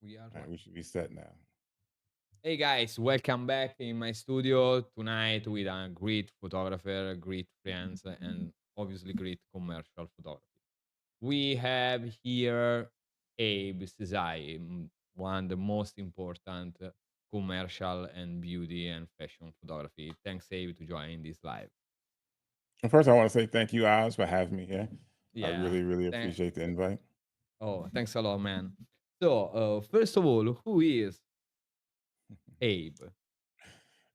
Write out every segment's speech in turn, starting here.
We are All right, live. we should be set now. Hey guys, welcome back in my studio tonight with a great photographer, great friends, and obviously great commercial photography. We have here Abe Sesay, one of the most important commercial and beauty and fashion photography. Thanks, Abe, to join this live. And first, I want to say thank you, Oz, for having me here. I Yeah. really, really Thank- appreciate the invite. thanks a lot, man. So, first of all, who is Abe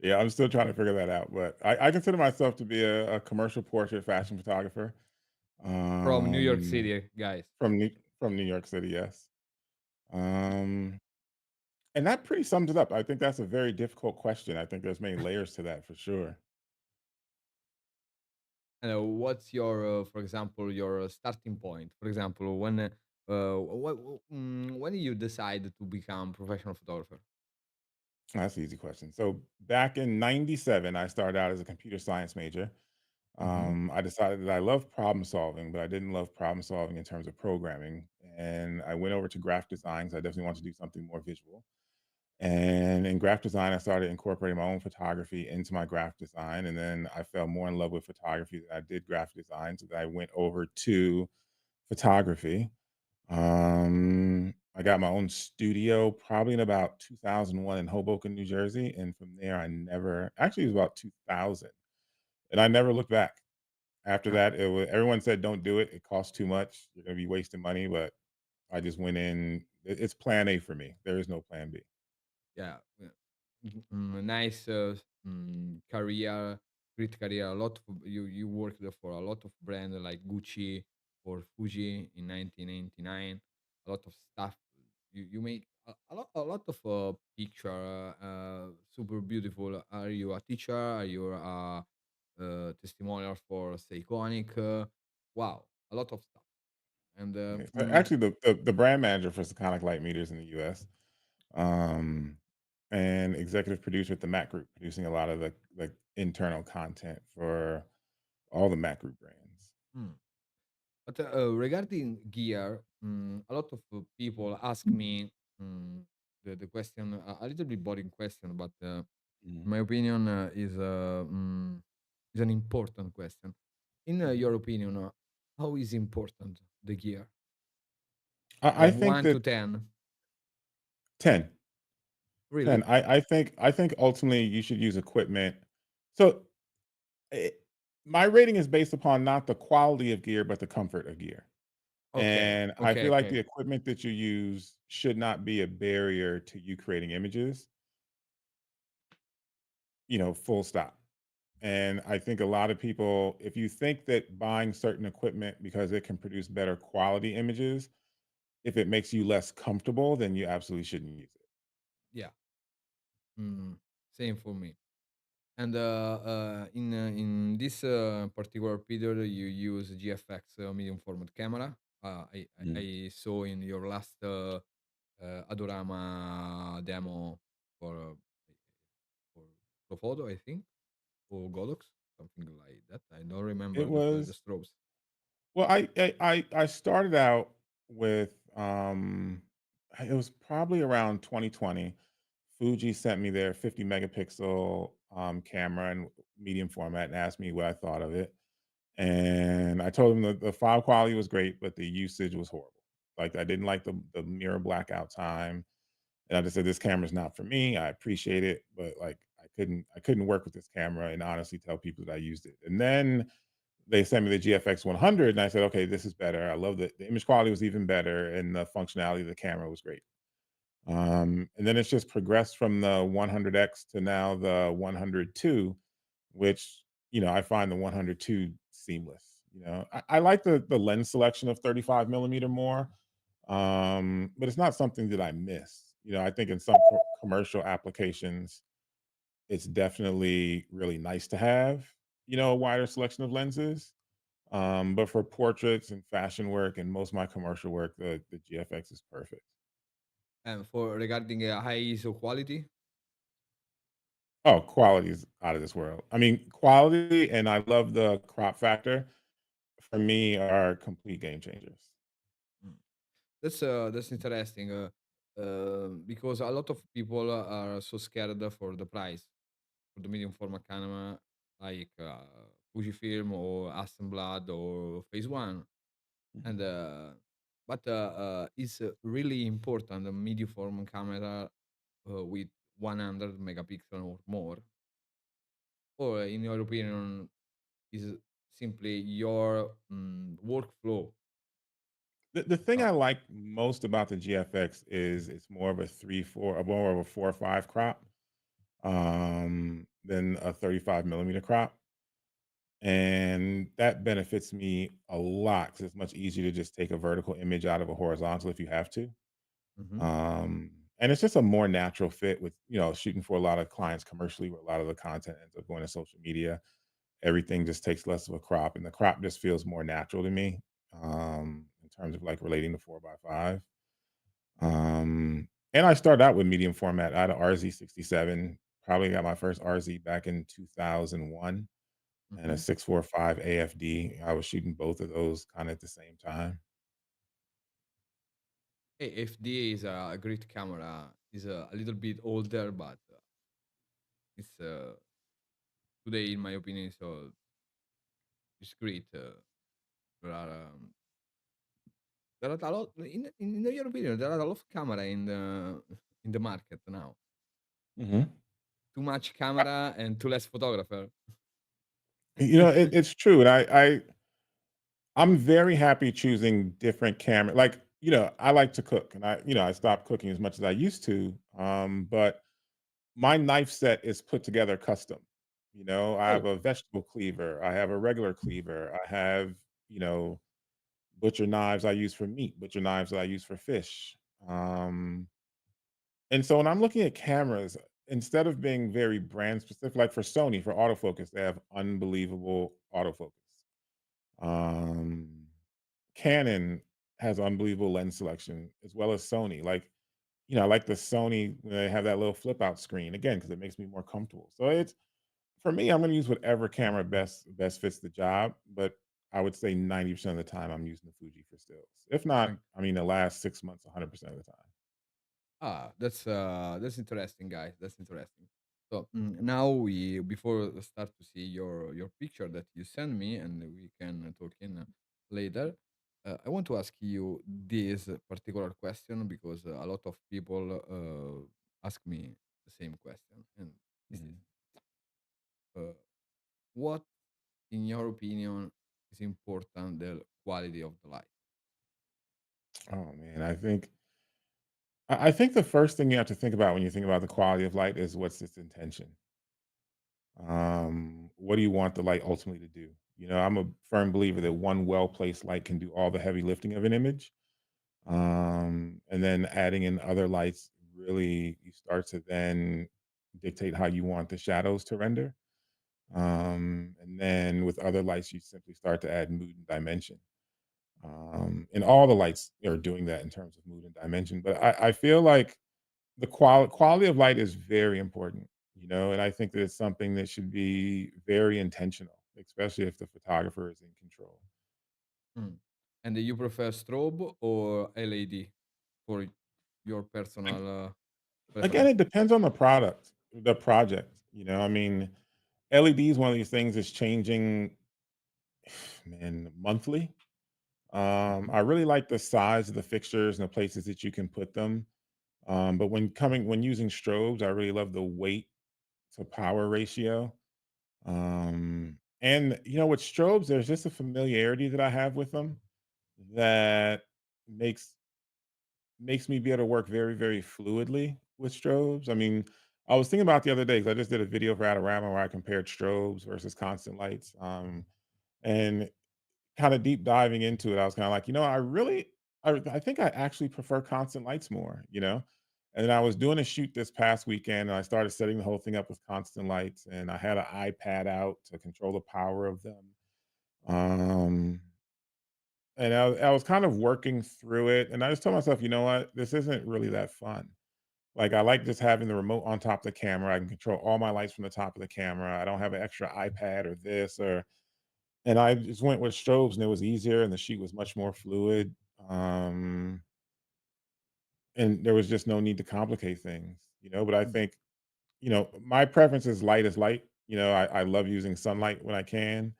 Yeah, I'm still trying to figure that out, but I consider myself to be a commercial portrait fashion photographer from New York um, City, guys? from New York City. Yes, um, and that pretty sums it up. I think that's a very difficult question. I think there's many layers to that for sure. What's your, for example, your starting point? For example, when you decide to become professional photographer? That's an easy question. So back in '97, I started out as a computer science major. Hmm. I decided that I love problem solving, but I didn't love problem solving in terms of programming. And I went over to graphic design because I definitely wanted to do something more visual. And in graphic design, I started incorporating my own photography into my graphic design. And then I fell more in love with photography than I did graphic design. So that I went over to photography. I got my own studio probably in about 2001 in Hoboken, New Jersey. And from there, I never actually, it was about 2000. And I never looked back. After Ah, that, it was everyone said, "Don't do it. It costs too much. You're gonna be wasting money." But I just went in. It's plan A for me. There is no plan B. yeah, yeah. Nice career, great career. A lot of you worked for a lot of brands like Gucci or Fuji in 1999. A lot of stuff. You make a lot of picture. Super beautiful. Are you a teacher? Are you a testimonial for Sekonic? Wow, a lot of stuff. And Yes. Actually, the brand manager for Sekonic Light Meters in the U.S. Um, and executive producer at the Mac Group, producing a lot of the internal content for all the Mac Group brands. mm. But regarding gear, a lot of people ask me the question, a little bit boring question, but Mhm, in my opinion, is an important question. In mhm. your opinion, how is important the gear I from think 1 to that 10? 10, 10. Really? I think ultimately you should use equipment. So it, my rating is based upon not the quality of gear, but the comfort of gear. Okay, And I okay, feel like okay. the equipment that you use should not be a barrier to you creating images, full stop. And I think a lot of people, if you think that buying certain equipment because it can produce better quality images, if it makes you less comfortable, then you absolutely shouldn't use it. Yeah, same for me. And in this particular period, you use GFX medium format camera. I Mhm. saw in your last Adorama demo for uh, for Profoto, I think, or Godox, something like that. I don't remember It the was strobes. well, I started out with it was probably around 2020. Fuji sent me their 50 megapixel camera and medium format and asked me what I thought of it. And I told them the file quality was great, but the usage was horrible. Like I didn't like the mirror blackout time. And I just said, this camera's not for me. I appreciate it, but like I couldn't work with this camera and honestly tell people that I used it. And then they sent me the GFX 100, and I said, okay, this is better. I love the image quality was even better, and the functionality of the camera was great. And then it's just progressed from the 100X to now the 102, which I find the 102 seamless. I like the lens selection of 35 millimeter more, but it's not something that I miss. I think in some commercial applications, it's definitely really nice to have a wider selection of lenses. But for portraits and fashion work and most of my commercial work, the GFX is perfect. And for regarding high ISO quality, Oh, quality is out of this world. I mean, quality and I love the crop factor for me are complete game changers. mm, that's interesting. because a lot of people are so scared for the price for the medium format camera like Fujifilm or Hasselblad or Phase One, and Mhm. but it's really important a medium format camera with 100 megapixel or more, or in your opinion, is simply your workflow? The thing Uh, I like most about the GFX is it's more of a 3-4, more of a 4 or 5 crop, than a 35 millimeter crop, and that benefits me a lot because it's much easier to just take a vertical image out of a horizontal if you have to. mhm, And it's just a more natural fit with, shooting for a lot of clients commercially where a lot of the content ends up going to social media. Everything just takes less of a crop, and the crop just feels more natural to me, in terms of like relating to 4 by 5. And I started out with medium format. I had a RZ67, probably got my first RZ back in 2001, and a mhm. 645 AFD. I was shooting both of those kind of at the same time. FDA is a great camera. Is a little bit older, but it's today, in my opinion, so it's great. There are a lot in your opinion. There are a lot of camera in the market now. Mhm. Too much camera and too less photographer. It's true, and I'm very happy choosing different camera. Like, I like to cook, and I stopped cooking as much as I used to. But my knife set is put together custom. I have Oh, a vegetable cleaver, I have a regular cleaver, I have, you know, butcher knives I use for meat, butcher knives that I use for fish. Um, and so when I'm looking at cameras, instead of being very brand specific, like for Sony, for autofocus, they have unbelievable autofocus. Um, Canon has unbelievable lens selection as well as Sony. Like, I like the Sony when they have that little flip out screen again because it makes me more comfortable. So it's for me, I'm going to use whatever camera best fits the job. But I would say 90% of the time I'm using the Fuji for stills. If not, thank I mean the last 6 months, 100% of the time. that's interesting, guys. That's interesting. So now we before start to see your picture that you send me, and we can talk in later. I want to ask you this particular question because a lot of people ask me the same question, and this is Mhm. uh, what, in your opinion, is important the quality of the light? Oh man, I think the first thing you have to think about when you think about the quality of light is what's its intention. What do you want the light ultimately to do? I'm a firm believer that one well placed light can do all the heavy lifting of an image. And then adding in other lights, really, you start to then dictate how you want the shadows to render. And then with other lights, you simply start to add mood and dimension. And all the lights are doing that in terms of mood and dimension. But I feel like the quality of light is very important, and I think that it's something that should be very intentional, especially if the photographer is in control. Mm. And you prefer strobe or LED for your Ag- personal Again, preference? it depends on the project. I mean, LED is one of these things that's changing, man, monthly. Mhm. I really like the size of the fixtures and the places that you can put them. But when using strobes, I really love the weight to power ratio. And with strobes, there's just a familiarity that I have with them that makes makes me be able to work very, very fluidly with strobes. I mean, I was thinking about the other day because I just did a video for Adorama where I compared strobes versus constant lights. And kind of deep diving into it, I was kind of like, I think I actually prefer constant lights more, And then I was doing a shoot this past weekend, and I started setting the whole thing up with constant lights, and I had an iPad out to control the power of them. Um, and I was kind of working through it, and I just told myself, you know what, this isn't really that fun. Like I like just having the remote on top of the camera. I can control all my lights from the top of the camera. I don't have an extra iPad or this or and I just went with strobes and it was easier and the sheet was much more fluid. Um, and there was just no need to complicate things, but I Mm, think, my preference is light is light. I love using sunlight when I can,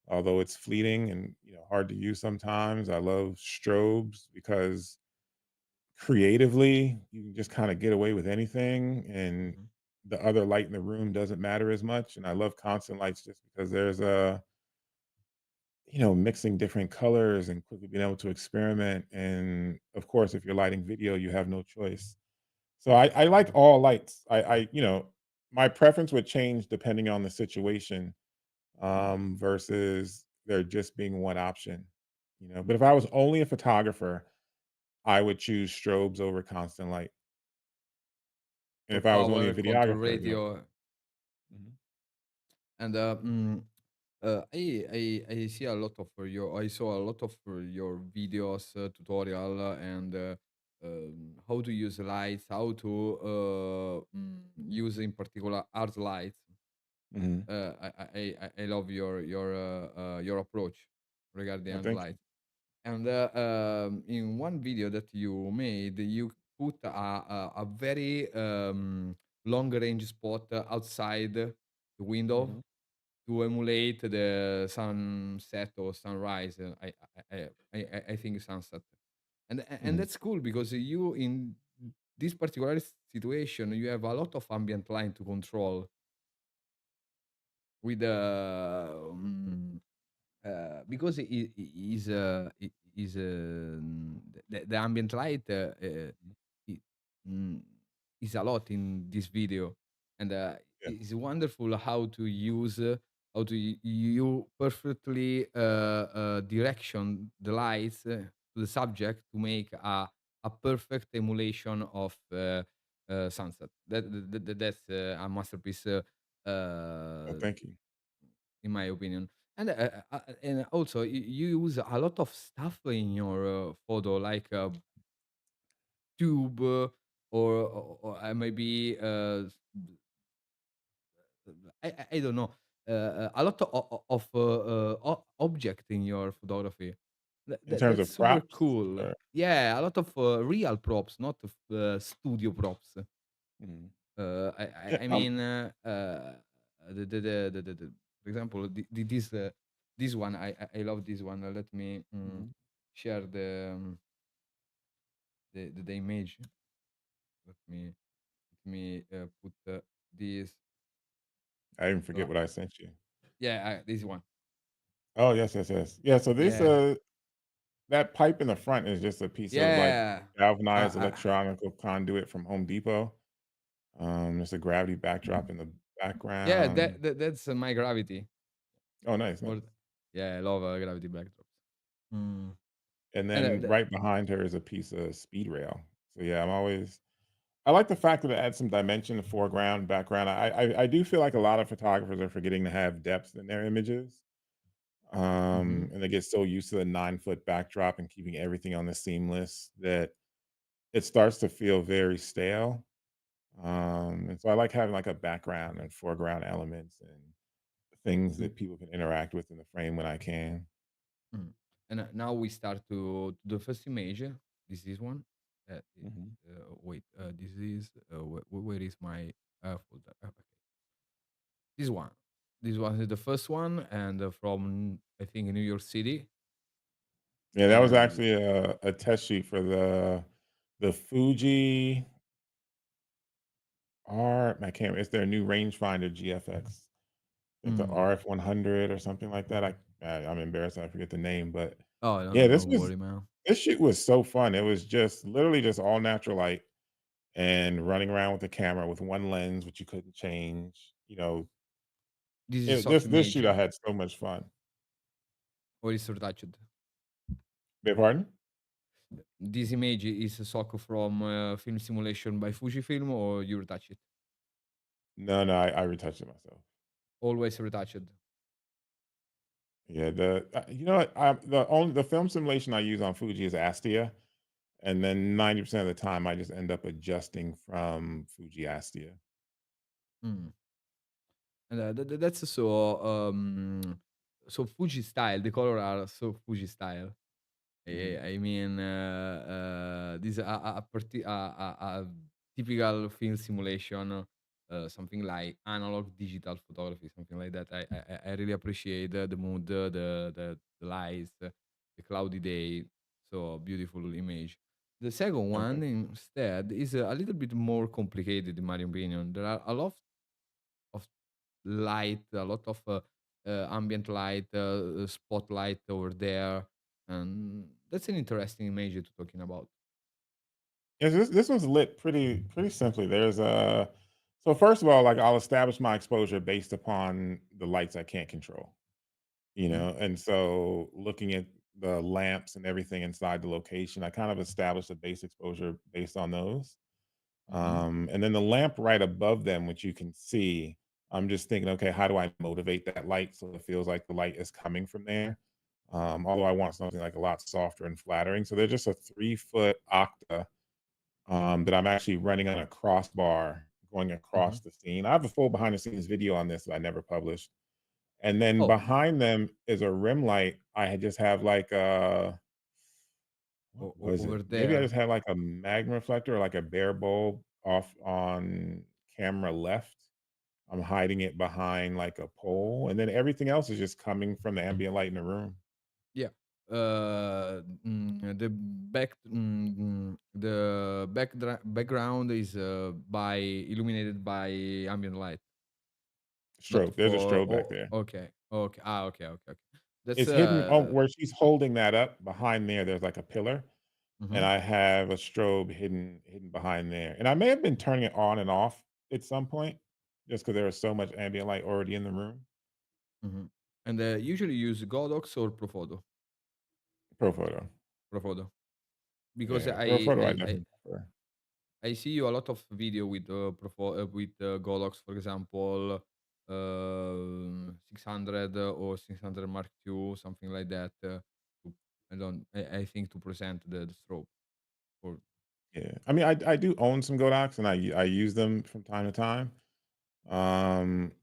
although it's fleeting and, hard to use sometimes. I love strobes because creatively, you can just kinda get away with anything, and mhm. the other light in the room doesn't matter as much, and I love constant lights just because there's mixing different colors and quickly being able to experiment, and, of course, if you're lighting video, you have no choice. So I like all lights. My preference would change depending on the situation, versus there just being one option, but if I was only a photographer, I would choose strobes over constant light. And For if I was only a power, control videographer, radio, Mhm, and I see a lot of your I saw a lot of your videos, tutorial, and how to use lights, how to use in particular art lights. mhm. I love your approach regarding Oh, art thank you. lights. And in one video that you made, you put a very long range spot outside the window Mhm, to emulate the sunset or sunrise. I think sunset, and mhm. that's cool because you in this particular situation you have a lot of ambient light to control with because the ambient light i- mm, is a lot in this video, and Yeah. it's wonderful how to use how to you perfectly direction the lights to the subject to make a perfect emulation of sunset. That's a masterpiece. Oh, Uh, thank you. in my opinion. And also you use a lot of stuff in your photo, like tube or maybe I don't know, a lot of object in your photography. In terms That's of super props, cool. or Yeah, a lot of real props, not studio props. Mhm. I Yeah, I mean, for example, this one, I love this one. Let me mhm. share the image. Let me put this. I even forget la- what I sent you. Yeah, this one. Oh, yes, yes, yes. Yeah, so this, Yeah, that pipe in the front is just a piece of, like, yeah. galvanized Uh, uh, electronical conduit from Home Depot. There's a gravity backdrop in the yeah, background. that's my gravity. Oh, nice, More, nice. yeah, I love gravity backdrops. Mm. And And then right behind her is a piece of speed rail. So, yeah, I like the fact that it adds some dimension to foreground, background. I do feel like a lot of photographers are forgetting to have depth in their images, Mhm. and they get so used to the 9-foot backdrop and keeping everything on the seamless that it starts to feel very stale. And so I like having like a background and foreground elements and things that people can interact with in the frame when I can. Mm. And now we start to the first image. This is one. Mhm. Wait, this is where is my folder? Okay. This one. This one is the first one, and from I think New York City. Yeah, that was And actually a test sheet for the Fuji I can't. It's their new rangefinder GFX. I think the mm. RF 100 or something like that. I'm embarrassed. I forget the name, but Oh, yeah, don't worry, man. this shoot was so fun. It was just literally just all natural light and running around with the camera with one lens, which you couldn't change. This is stock This image, shoot I had so much fun. or is retouched. Beg pardon? This image is a sock from film simulation by Fujifilm, or you retouch it. No, no, I retouched it myself. Always retouched. Yeah, you know what? The film simulation I use on Fuji is Astia, and then 90% of the time I just end up adjusting from Fuji Astia. Mm. And that's so so Fuji style. The color are so Fuji style. Mhm. I mean, this a typical film simulation, something like analog digital photography, something like that. I really appreciate the mood, the lights, the cloudy day. So beautiful image. The second Okay. one instead is a little bit more complicated in my opinion. There are a lot of light, a lot of ambient light, spotlight over there, and that's an interesting image to talking about. Yeah, this one's lit pretty simply. There's a so first of all, like I'll establish my exposure based upon the lights I can't control, Mm, and so looking at the lamps and everything inside the location, I kind of established a base exposure based on those. mhm. And then the lamp right above them, which you can see, I'm just thinking, okay, how do I motivate that light so it feels like the light is coming from there? Although I want something like a lot softer and flattering. So they're just a 3 foot octa that I'm actually running on a crossbar going Uh-huh. across the scene. I have a full behind the scenes video on this that I never published. And then Oh, behind them is a rim light. I had just have like a what was it? over Maybe I there. just had like a magma reflector or like a bare bulb off on camera left. I'm hiding it behind like a pole, and then everything else is just coming from the ambient light in the room. Yeah. The background is by illuminated by ambient light, not Strobe. There's a for. strobe back Oh, there. okay, okay. Ah, okay, okay, okay. That's It's hidden. Oh, where she's holding that up behind there. There's like a pillar, and mhm, I have a strobe hidden behind there. And I may have been turning it on and off at some point, just because there was so much ambient light already in the room. mhm. And usually use Godox or Profoto. Profoto. Profoto. Because Yeah, Profoto. I definitely prefer. I see you a lot of video with Godox, for example, 600 or 600 Mark II, something like that. To, I don't. I think to present the strobe. Or Yeah, I mean, I do own some Godox, and I use them from time to time.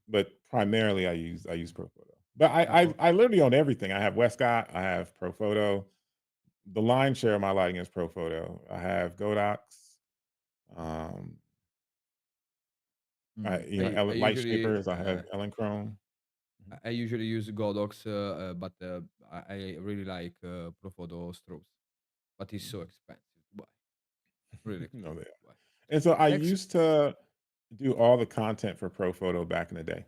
But primarily I use Profoto. But oh, I literally own everything. I have Westcott, I have Profoto. The lion's share of my lighting is Profoto. I have Godox. Um, I light usually shapers. I have Elinchrom. Mhm. I usually use Godox, but I really like Profoto strobes. But it's so Mhm. expensive to buy. Really No, they expensive are. to buy. And so I Next. used to do all the content for Profoto back in the day.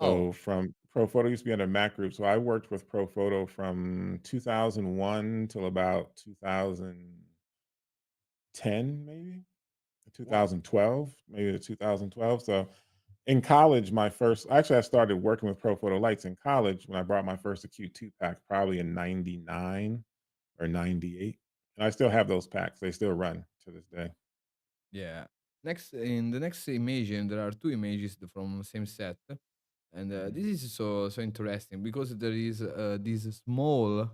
Oh, So from Profoto used to be under Mac Group. So I worked with Profoto from 2001 till about 2010, maybe wow. 2012, maybe to 2012. So in college, my first actually I started working with Profoto lights in college when I brought my first acute 2 pack, probably in 99 or 98. And I still have those packs. They still run to this day. Yeah. Next, in the next image, and there are two images from same set, and this Mhm. is so interesting because there is this small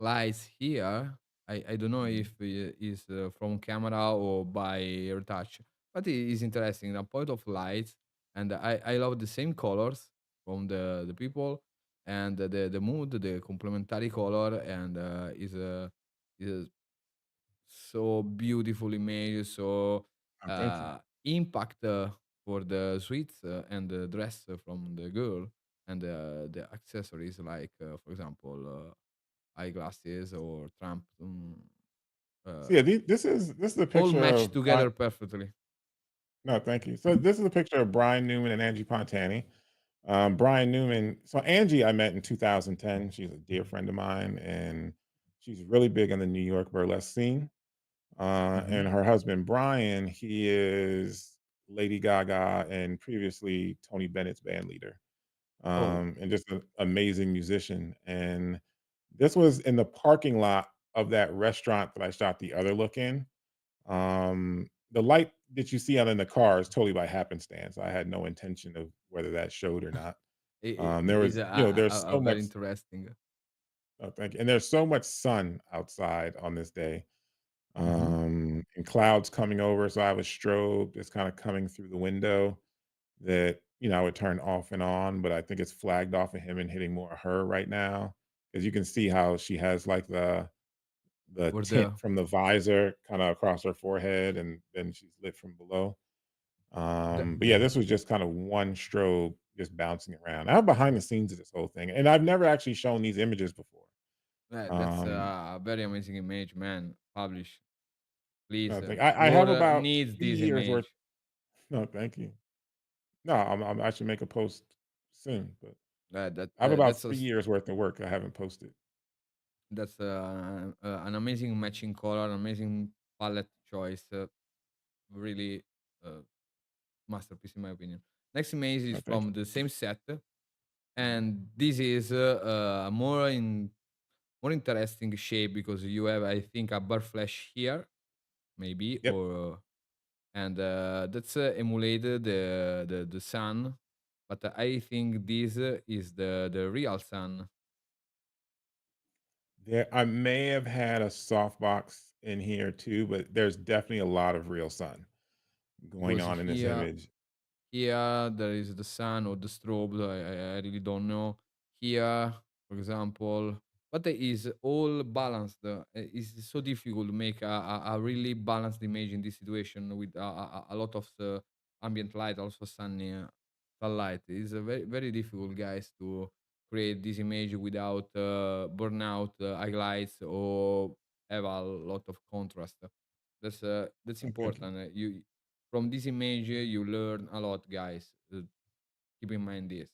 lights here. I don't know Mhm. if it is from camera or by retouch, but it is interesting. The point of lights, and I love the same colors from the people, and the mood, the complementary color, and is so beautiful image, so Oh, thank you. impact for the sweets and the dress from the girl, and the accessories like, for example, eyeglasses or trump, So uh, yeah, this is a all picture match of together perfectly. no, thank you. So this is a picture of Brian Newman and Angie Pontani. Brian Newman. So Angie, I met in 2010. She's a dear friend of mine, and she's really big on the New York burlesque scene. Hmm. And her husband Brian, he is Lady Gaga and previously Tony Bennett's band leader, Oh, and just an amazing musician. And this was in the parking lot of that restaurant that I shot the other look in. The light that you see out in the car is totally by happenstance. I had no intention of whether that showed or not. There is was, there's a so very much. interesting. Oh, thank you. And there's so much sun outside on this day, Hmm. and clouds coming over. So I have a strobe that's kind of coming through the window that I would turn off and on, but I think it's flagged off of him and hitting more of her right now because you can see how she has like the Or tint the from the visor kind of across her forehead, and then she's lit from below. the But yeah, this was just kind of one strobe just bouncing around. I have behind the scenes of this whole thing, and I've never actually shown these images before. that's Um, a very amazing image, man. Publish, please. no, I have World about needs 3 this years worth. image. No, thank you. No, I should make a post soon, but I have about That's 3 years worth of work I haven't posted. an amazing matching color, amazing palette choice. Really uh, masterpiece in my opinion. Next image is No, thank from you. the same set, Mhm. and this is more interesting shape because you have, I think, a bar flash here, maybe, Yep. or and that's emulated the sun, but I think this is the real sun. There, I may have had a softbox in here too, but there's definitely a lot of real sun going Because on in this image. here there is the sun or the strobe. I really don't know. Here, for example, but it is all balanced. It's so difficult to make a really balanced image in this situation with a lot of ambient light, also sunny sunlight. It's very difficult, guys, to create this image without burnout highlights or have a lot of contrast. That's Oh, thank you. important. You from this image, you learn a lot, guys. Keep in mind this.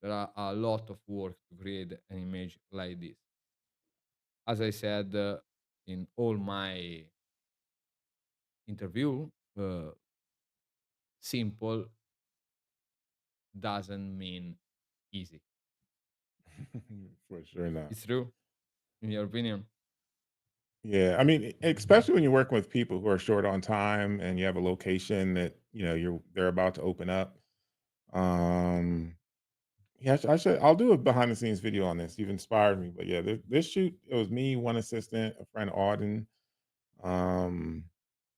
There are a lot of work to create an image like this. As I said in all my interview, simple doesn't mean easy. For sure not. It's true, in your opinion. Yeah, I mean, especially when you're working with people who are short on time and you have a location that they're about to open up. Um, yeah, I'll do a behind the scenes video on this. You've inspired me, but yeah, this shoot, it was me, one assistant, a friend Auden, um,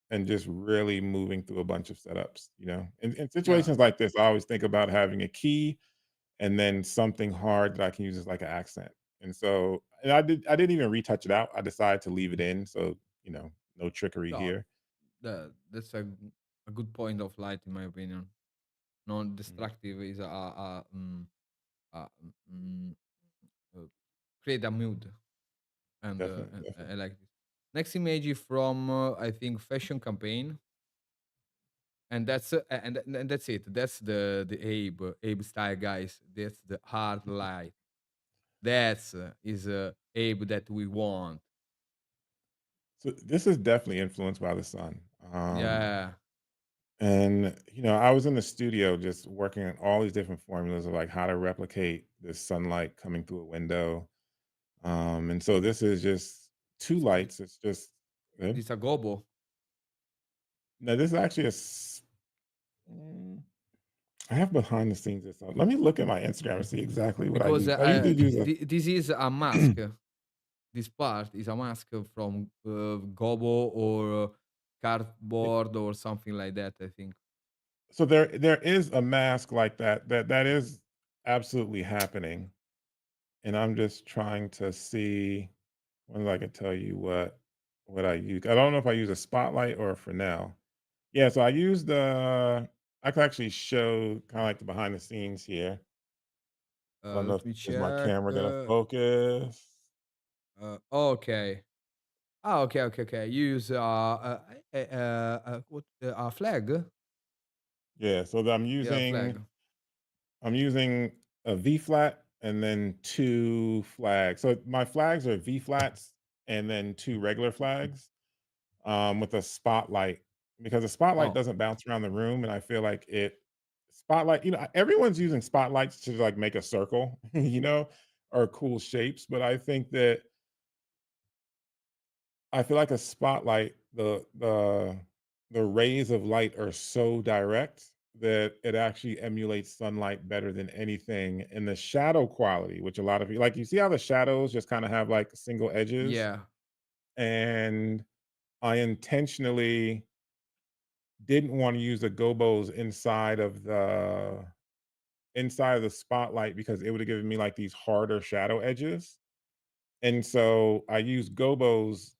and just really moving through a bunch of setups. In Yeah, situations like this, I always think about having a key and then something hard that I can use as like an accent. And I didn't even retouch it out. I decided to leave it in. So, no trickery no, here. that's a good point of light, in my opinion. Mhm. Non-destructive is a uh, create a mood, Definitely, and I definitely. like this. Next image is from I think fashion campaign, and and that's it. That's the Abe style, guys. That's the hard light. That's is Abe that we want. So this is definitely influenced by the sun. Yeah, And I was in the studio just working on all these different formulas of like how to replicate this sunlight coming through a window. And so this is just two this, lights. It's just good. this a gobo Now this is actually I have behind the scenes this. Let me look at my Instagram and see exactly what I because use. I usually use a this is a mask. This part is a mask from gobo or cardboard or something like that, I think. so there is a mask like that is absolutely happening, and I'm just trying to see when I can tell you what I use. I don't know if I use a spotlight or a Fresnel. Yeah, so I use the. I can actually show kind of like the behind the scenes here. I don't know if Let me is my check. camera gonna focus. Okay. Ah, okay, okay, okay. You use what a flag? Yeah, so I'm Yeah, using flag. I'm using a V flat and then two flags. So my flags are V flats and then two regular flags with a spotlight because the spotlight Oh, doesn't bounce around the room. And I feel like spotlight, everyone's using spotlights to like make a circle, or cool shapes. But I think that I feel like a spotlight, the rays of light are so direct that it actually emulates sunlight better than anything. And the shadow quality, which a lot of you like, you see how the shadows just kind of have like single edges, yeah. and I intentionally didn't want to use the gobos inside of the spotlight because it would have given me like these harder shadow edges. And so I use gobos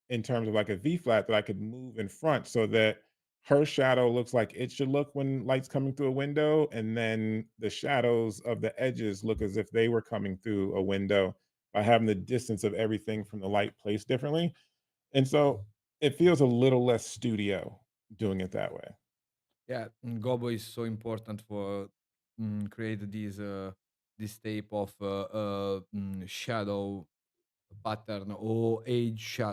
in terms of like a V flat that I could move in front so that her shadow looks like it should look when light's coming through a window, and then the shadows of the edges look as if they were coming through a window by having the distance of everything from the light placed differently. And so it feels a little less studio doing it that way. Yeah, Gobo is so important for create this type of shadow pattern or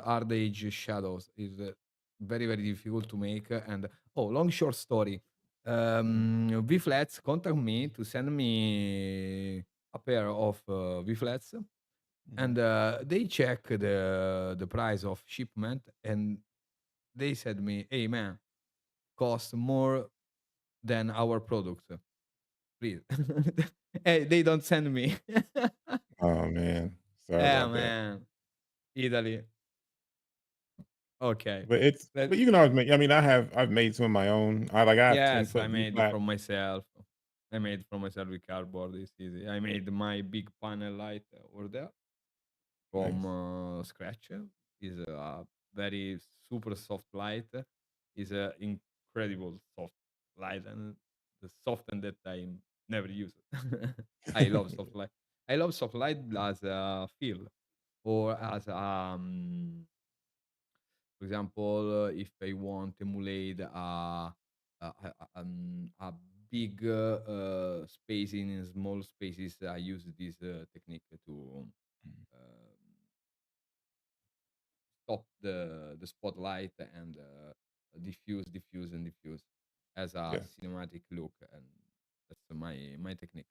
hard age shadows is very very difficult to make. And oh, long short story. Mhm, V flats contact me to send me a pair of V flats, mhm. and they check the price of shipment, and they said me, "Hey man, cost more than our product. Please." Hey, they don't send me. Oh man, sorry Yeah, about that. man. Italy. Okay. But you can always make. I mean, I've made some of my own. I have ten Yes, foot I V made it flat. for myself. I made for myself with cardboard. It's easy. I made my big panel light over there from Nice. scratch. Is a very super soft light. Is a incredible soft light, and the soften that I never use it. I love soft light. I love soft light as a feel or as for example, if I want to emulate a big space in small spaces, I use this technique to um, stop the spotlight and diffuse, diffuse, and diffuse as a Yeah. cinematic look, and that's my technique.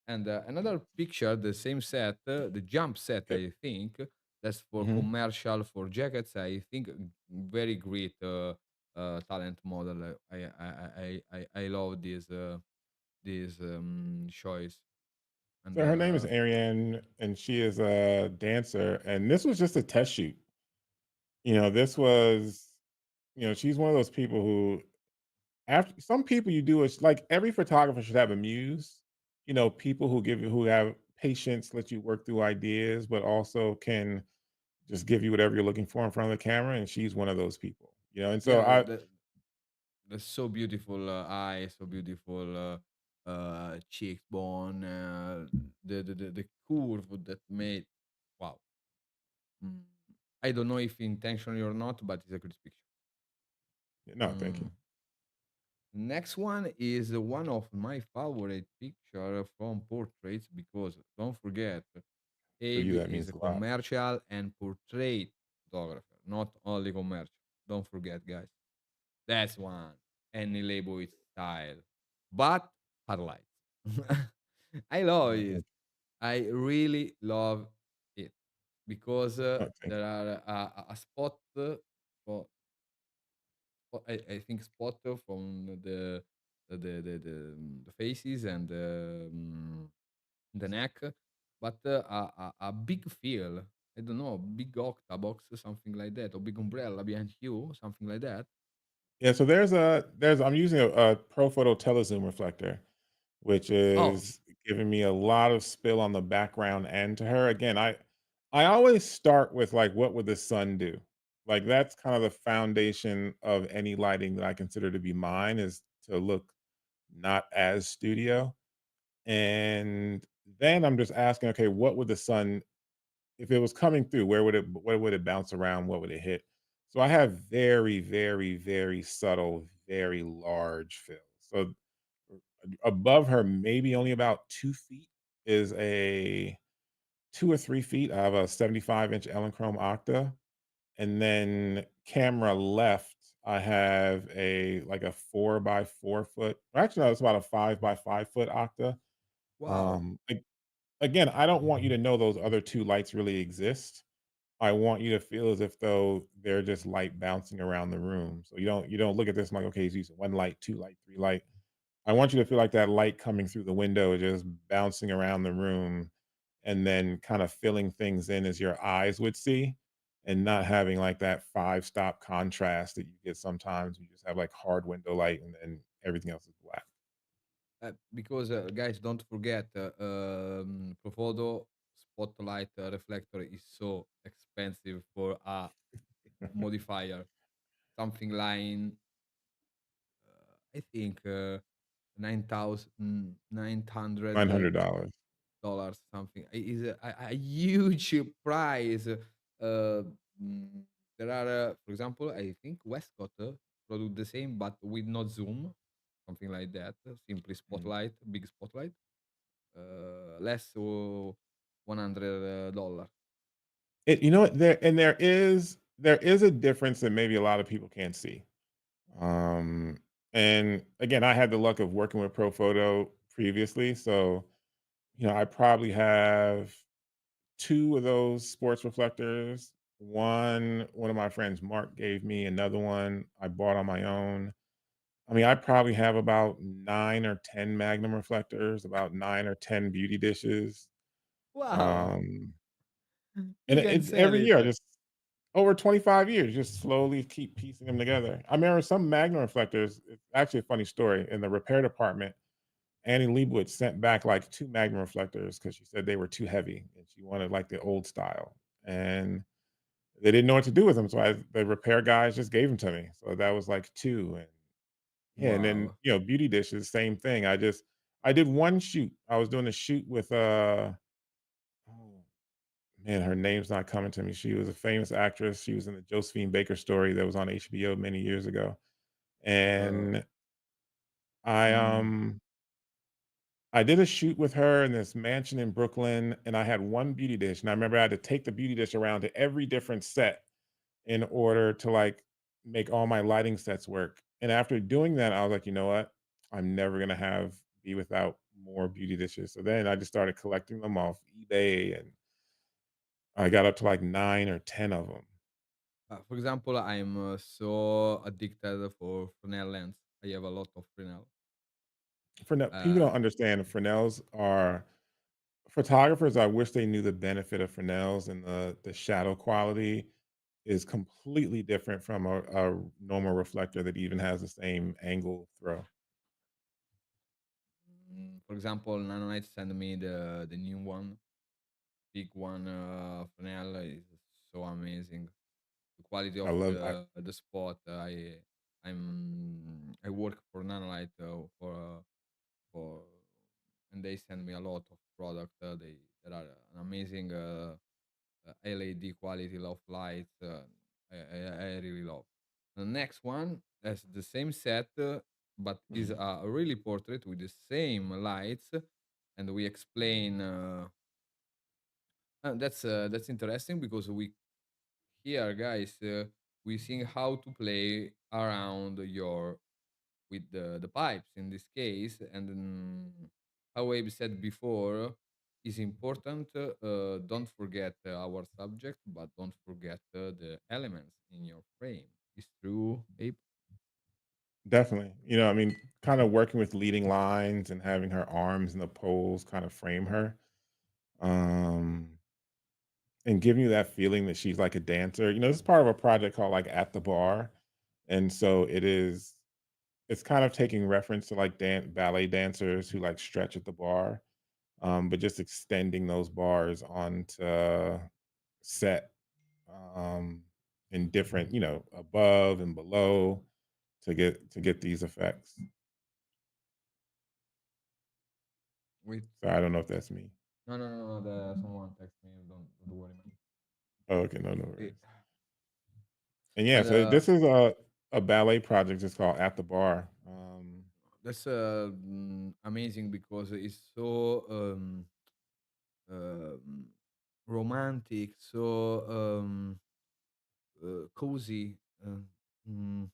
And another picture, the same set, the jump set, Yeah. I think that's for Mhm. commercial for jackets. I think very great talent model. I love this choice. And So her name is Ariane, and she is a dancer. And this was just a test shoot. This was, she's one of those people who, after some people you do it, like every photographer should have a muse. People who have patience, let you work through ideas, but also can just give you whatever you're looking for in front of the camera. And she's one of those people. And so yeah, I, that's so beautiful eye, so beautiful cheekbone, the curve that made. Wow. Mm. I don't know if intentionally or not, but it's a good picture. no, thank you. Mm. Next one is one of my favorite picture from portraits because don't forget, For you, Abe that is means a a lot. commercial and portrait photographer, not only commercial. Don't forget, guys. That's one. Any label is style, but highlights. I love Oh, it. thank I really love it because you. Oh, thank there are a spot for I think spot from the faces and the neck, but a big feel. I don't know, big octabox, something like that, or big umbrella behind you, something like that. Yeah, so there's I'm using a Profoto telezoom reflector, which Oh, is giving me a lot of spill on the background and to her. Again, I always start with like what would the sun do? Like that's kind of the foundation of any lighting that I consider to be mine is to look not as studio. And then I'm just asking, okay, what would the sun if it was coming through, where would it bounce around? What would it hit? So I have very, very, very subtle, very large fills. So above her, maybe only about 2 feet, is a 2 or 3 feet. I have a 75-inch Elinchrom Octa, and then camera left, I have a like a 4 by 4 foot. Actually, no, it's about a 5 by 5 foot Octa. wow. Again, I don't want you to know those other two lights really exist. I want you to feel as if though they're just light bouncing around the room. So you don't look at this and like, okay, he's using one light, two light, three light. I want you to feel like that light coming through the window is just bouncing around the room and then kind of filling things in as your eyes would see and not having like that five stop contrast that you get sometimes. You just have like hard window light and then everything else is black. Because guys, don't forget, Profoto spotlight reflector is so expensive for a modifier. Something like I think 9,900 $900. dollars something is a huge price. There are, for example, I think Westcott produce the same, but with no zoom, something like that. Simply Mm. spotlight, big spotlight, less $100. You know what? There is a difference that maybe a lot of people can't see. Um, and again, I had the luck of working with Profoto previously, so I probably have two of those sports reflectors. One of my friends, Mark, gave me. Another one I bought on my own. I mean, I probably have about 9 or 10 Magnum reflectors, about 9 or 10 beauty dishes. Wow, Um, you and can it's sell every it. year, I just over 25 years, just slowly keep piecing them together. I remember some Magnum reflectors. It's actually a funny story. In the repair department, Annie Leibowitz sent back like two Magnum reflectors because she said they were too heavy and she wanted like the old style. And they didn't know what to do with them, so the repair guys just gave them to me. So that was like two, and yeah, and then Wow. beauty dishes, same thing. I did one shoot. I was doing a shoot with oh man, her name's not coming to me. She was a famous actress. She was in the Josephine Baker story that was on HBO many years ago. Uh, And I mm, um I did a shoot with her in this mansion in Brooklyn, and I had one beauty dish. And I remember I had to take the beauty dish around to every different set in order to like make all my lighting sets work. And after doing that, I was like, you know what? I'm never gonna have be without more beauty dishes. So then I just started collecting them off eBay, and I got up to like 9 or 10 of them. for example, I'm so addicted for Fresnel lens. I have a lot of Fresnel. Fresnel, people Uh, don't understand Fresnels are photographers. I wish they knew the benefit of Fresnels, and the shadow quality is completely different from a normal reflector that even has the same angle throw. for example, Nanonite sent me the new one, big one. Fresnel is so amazing. The quality I of love I the spot. I work for Nanolite for and they send me a lot of product. They that are an amazing LED quality of lights. I really love. The next one has the same set, but is Mhm. a really portrait with the same lights, and we explain. That's interesting because we here, guys, we see how to play around your with the pipes in this case, and how Abe said before is important. Don't forget our subject, but don't forget the elements in your frame. It's true, Abe. Definitely. I mean, kind of working with leading lines and having her arms and the poles kind of frame her. Um, and giving you that feeling that she's like a dancer. This is part of a project called like At the Bar. And so it's kind of taking reference to like ballet dancers who like stretch at the bar, but just extending those bars onto set, um, in different, above and below to get these effects. With So I don't know if that's me. no, no, no, no. Someone text me. Don't worry, man. Oh, okay, no, no Eh, worries. And yeah, But so this is a ballet project. It's called At the Bar. that's amazing because it's so um, romantic, so cozy. Mm,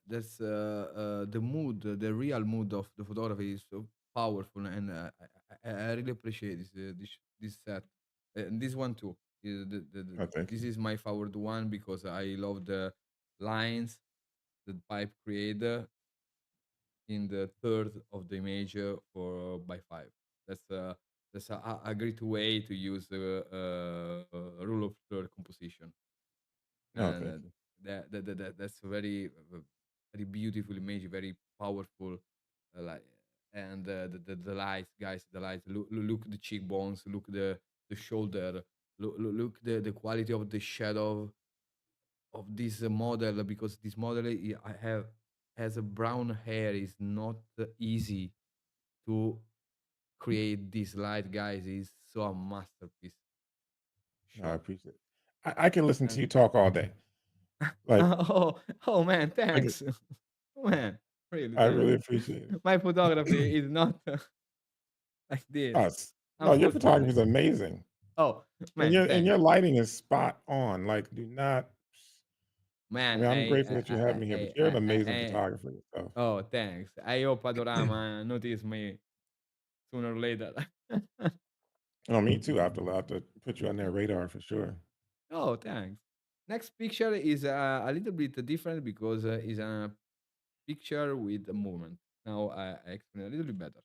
that's the mood, the real mood of the photography is so powerful, and I really appreciate this set, and this one too. Oh, thank This you. is my favorite one because I love the lines that pipe create in the third of the image for by five. That's a great way to use rule of third composition, Oh, and thank you. that's very very beautiful image, very powerful, like and the lights, guys, the lights. Look the cheekbones, look the shoulder. Look the quality of the shadow of this model, because this model I have has a brown hair. Is not easy to create this light, guys. Is so a masterpiece No, I shot. appreciate it. I can listen to And you talk all day. Like, oh man, I can, thanks. Man, really I thanks. really appreciate it. My photography is not like this, Us. No, your photography unfortunately. is amazing. Oh And man, your thanks. lighting is spot on. Like, do not. I Man, mean, I'm grateful that you have me here, but you're an amazing I photographer yourself. oh, thanks. I hope Adorama notice me sooner or later. Oh, me too. I have to put you on their radar for sure. Oh, thanks. Next picture is a little bit different because it's a picture with a movement. Now I explain a little bit better.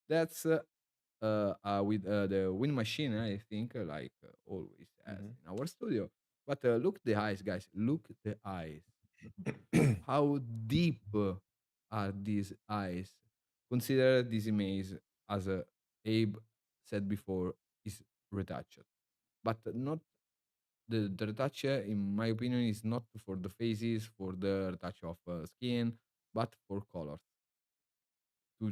That's with the wind machine, I think, like always as Mhm. in our studio. But look the eyes, guys. Look the eyes. How deep are these eyes? Consider this image as Abe said before is retouched, but not the retouch. In my opinion, is not for the faces, for the retouch of skin, but for colors to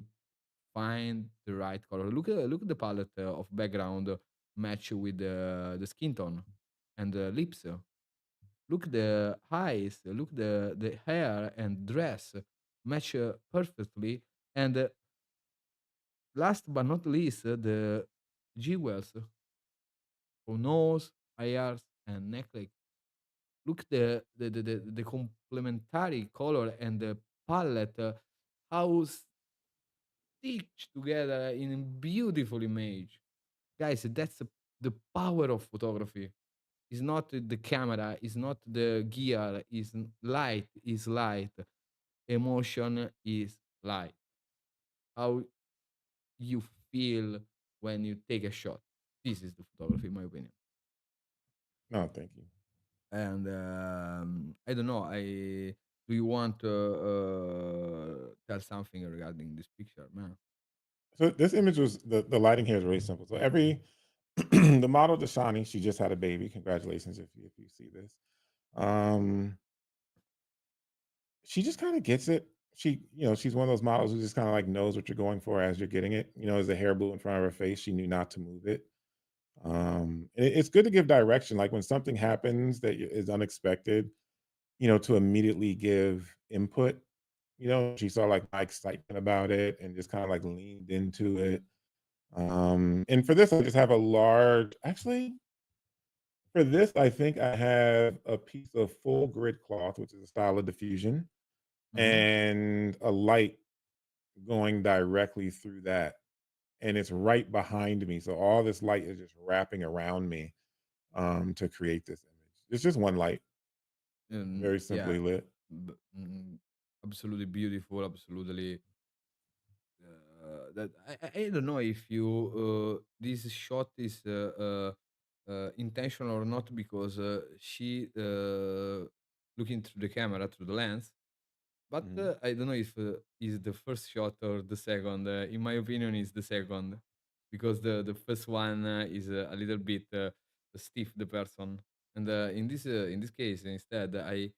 find the right color. Look at the palette of background match with the skin tone and the lips. Look the eyes, look the hair and dress match perfectly. And last but not least, the jewels for nose, ears, and necklace. Look the complementary color and the palette, how stitched together in a beautiful image. Guys, that's the power of photography. It's not the camera, it's not the gear, is light, is light. Emotion is light. How you feel when you take a shot. This is the photography, in my opinion. No, thank you. And I don't know. I Do you want to tell something regarding this picture, man? So this image was the lighting here is really simple. So every the model Dashani, she just had a baby. Congratulations if you see this. Um, she just kind of gets it. She's one of those models who just kind of like knows what you're going for as you're getting it. As the hair blew in front of her face, she knew not to move it. It's good to give direction, like when something happens that is unexpected. To immediately give input. She saw like my excitement about it and just kind of like leaned into it. And for this, I just have a large. Actually, for this, I think I have a piece of full grid cloth, which is a style of diffusion, Mm-hmm. and a light going directly through that. And it's right behind me. So all this light is just wrapping around me to create this image. It's just one light, very Yeah, simply lit. b- mm, absolutely beautiful. Absolutely. That I don't know if you this shot is intentional or not, because she looking through the camera through the lens. But Mhm. I don't know if is the first shot or the second. In my opinion, is the second, because the first one is a little bit stiff, the person. And in this case, instead, I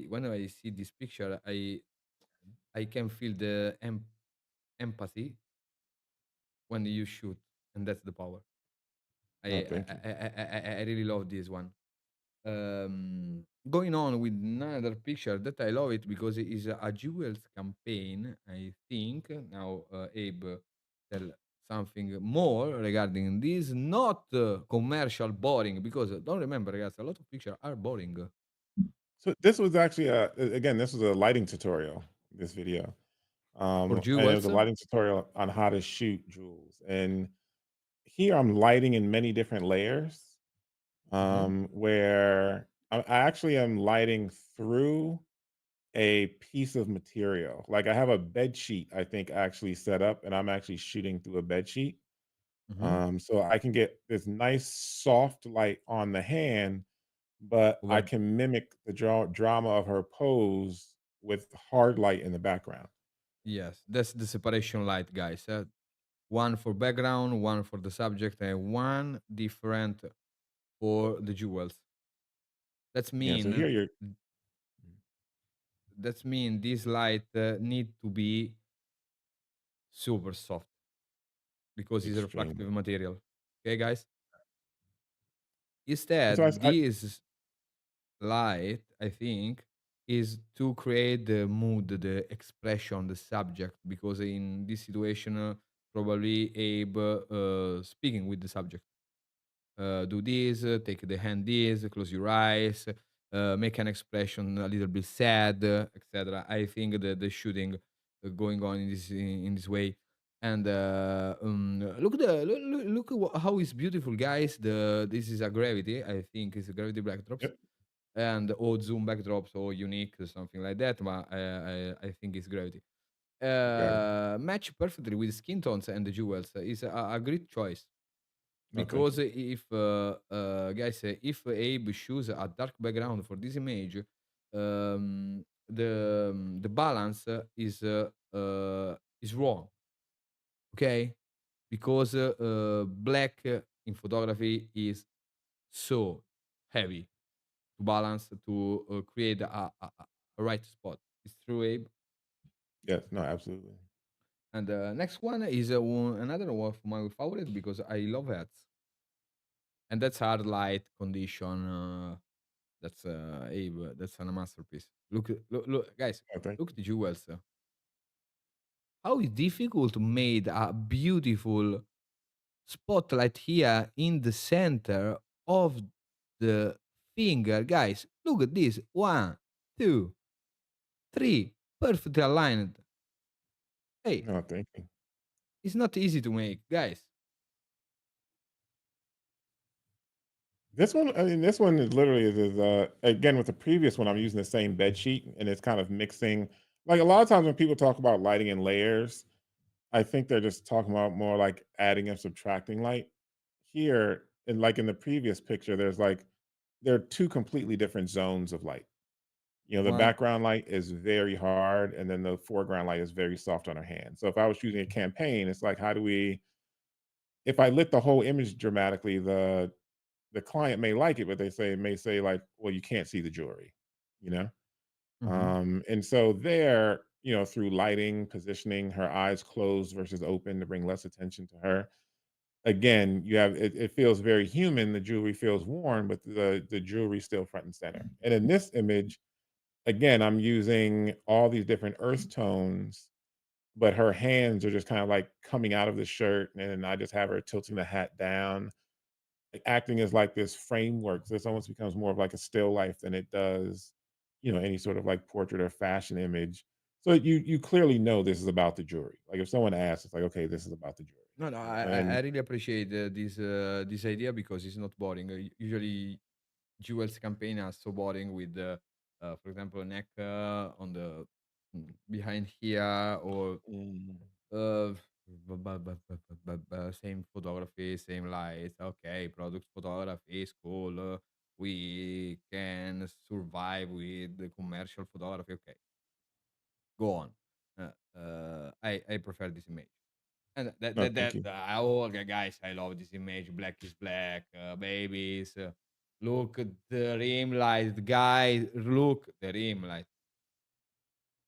when I see this picture, I can feel the empathy when you shoot, and that's the power. Oh, thank you. I really love this one. Going on with another picture that I love it because it is a jewels campaign. I think now Abe tell something more regarding this. Not commercial boring, because don't remember, guys, a lot of pictures are boring So this was actually again, this was a lighting tutorial. This video, for and it was jewels. a lighting tutorial on how to shoot jewels. And here I'm lighting in many different layers, Hmm. where I actually am lighting through a piece of material. Like I have a bed sheet, I think, actually set up, and I'm actually shooting through a bed sheet. Hmm. So I can get this nice soft light on the hand, but I Over, can mimic the drama of her pose with hard light in the background. yes, that's the separation light, guys. one for background, one for the subject, and one different for the jewels. That's Yeah, so mean here you're that's mean this light need to be super soft because it's a reflective extremely. material. Okay, guys. And so Instead, I this light, I think, is to create the mood, the expression, the subject. Because in this situation, probably Abe speaking with the subject. Do this, take the hand this, close your eyes, make an expression a little bit sad, etc. I think the shooting going on in this way. And look how it's beautiful, guys. This is a gravity. I think it's a gravity backdrops yep, and or zoom backdrops or unique or something like that. But I think it's gravity. gravity. Match perfectly with skin tones and the jewels. Is a great choice Oh, thank because you. if guys, if Abe choose a dark background for this image, the balance is wrong, okay? Because black in photography is so heavy to balance to create a right spot. It's true, Abe. Yes, no, absolutely. And next one is another one of my favorite because I love hats, and that's hard light condition. That's Abe. That's a masterpiece. Look, guys. Oh, thank Look you. the jewels. How is difficult to made a beautiful spotlight here in the center of the finger, guys. Look at this. One, two, three, perfectly aligned. Hey, No, thank you. it's not easy to make, guys. This one, I mean, this one is literally is again with the previous one. I'm using the same bed sheet, and it's kind of mixing. Like a lot of times when people talk about lighting in layers, I think they're just talking about more like adding and subtracting light. Here, and like in the previous picture, there's like there are two completely different zones of light. You know, the One. background light is very hard, and then the foreground light is very soft on our hand. So if I was choosing a campaign, it's like, how do we? If I lit the whole image dramatically, the client may like it, but may say like, well, you can't see the jewelry, you know. Mhm. And so there, you know, through lighting, positioning, her eyes closed versus open to bring less attention to her. Again, you have it feels very human. The jewelry feels worn, but the jewelry still front and center. And in this image, again, I'm using all these different earth tones, but her hands are just kind of like coming out of the shirt, and I just have her tilting the hat down, like, acting as like this framework. So this almost becomes more of like a still life than it does, you know, any sort of like portrait or fashion image. So you clearly know this is about the jewelry. Like if someone asks, it's like, okay, this is about the jewelry, No, no, you know. I And really appreciate this idea because it's not boring. Usually, Jewel's campaign are so boring with, for example, neck on the behind here or mm, uh, same photography, same lights. Okay, product photography is cool. We can survive with the commercial photography. Okay, go on. I prefer this image. And no, thank you. oh, okay, guys, I love this image. Black is black, babies. Look at the rim light, guys. Look the rim light,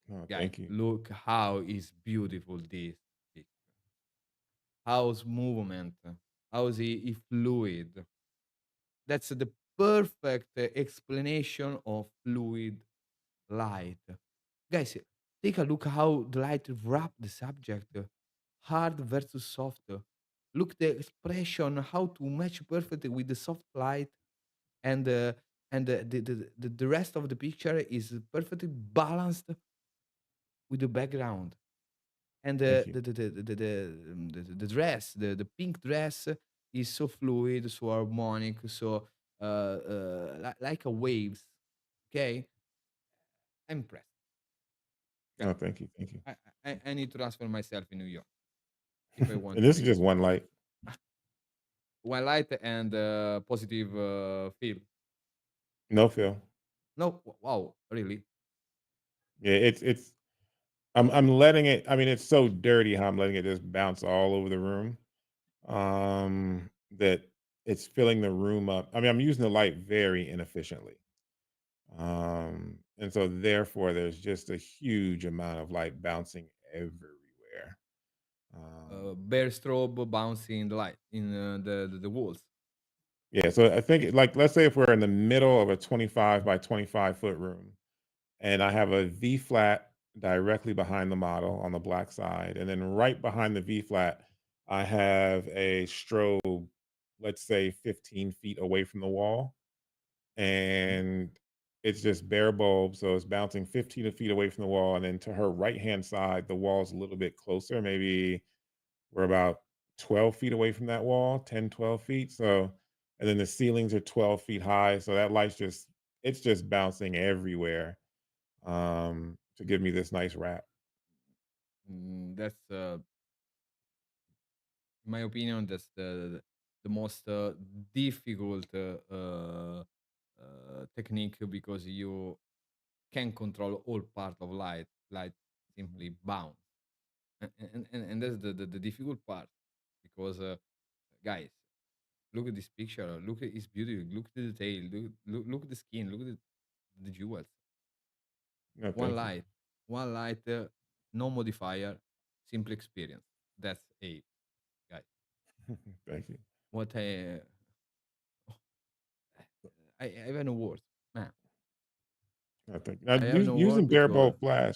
No, guys. thank you. Look how is beautiful this. Picture. How's movement? How's he fluid? That's the perfect explanation of fluid light. Guys, take a look how the light wrap the subject, hard versus soft. Look the expression, how to match perfectly with the soft light, and the rest of the picture is perfectly balanced with the background. And Thank you. the dress, the pink dress is so fluid, so harmonic, so like a waves. Okay, I'm impressed, guys. No, thank you. Thank you. I need to transfer myself in New York if I want And to this is make just one light. one light and positive feel. No fill. No, wow, really? Yeah, it's I'm letting it. I mean, it's so dirty how I'm letting it just bounce all over the room. That it's filling the room up. I mean, I'm using the light very inefficiently. And so therefore there's just a huge amount of light bouncing everywhere. Um, Bare strobe bouncing the light in the walls. yeah, so I think like let's say if we're in the middle of a 25 by 25-foot room and I have a V flat directly behind the model on the black side, and then right behind the V flat, I have a strobe, let's say 15 feet away from the wall, Mhm. and it's just bare bulb, so it's bouncing 15 feet away from the wall, and then to her right hand side, the wall's a little bit closer. Maybe we're about 12 feet away from that wall, 10, 12 feet. So, and then the ceilings are 12 feet high. So that light's just, it's just bouncing everywhere to give me this nice wrap. That's in my opinion, that's the most difficult technique because you can control all part of light. Light simply bounce, and that's the difficult part because guys, look at this picture. Look at its beauty. Look at the detail. Look at the skin. Look at the jewels. No, One thank you. light, one light, no modifier, simple experience. That's a guys. Thank you. What I have no words, man. No, thank you. Now, I have no using word bare because bulb flash.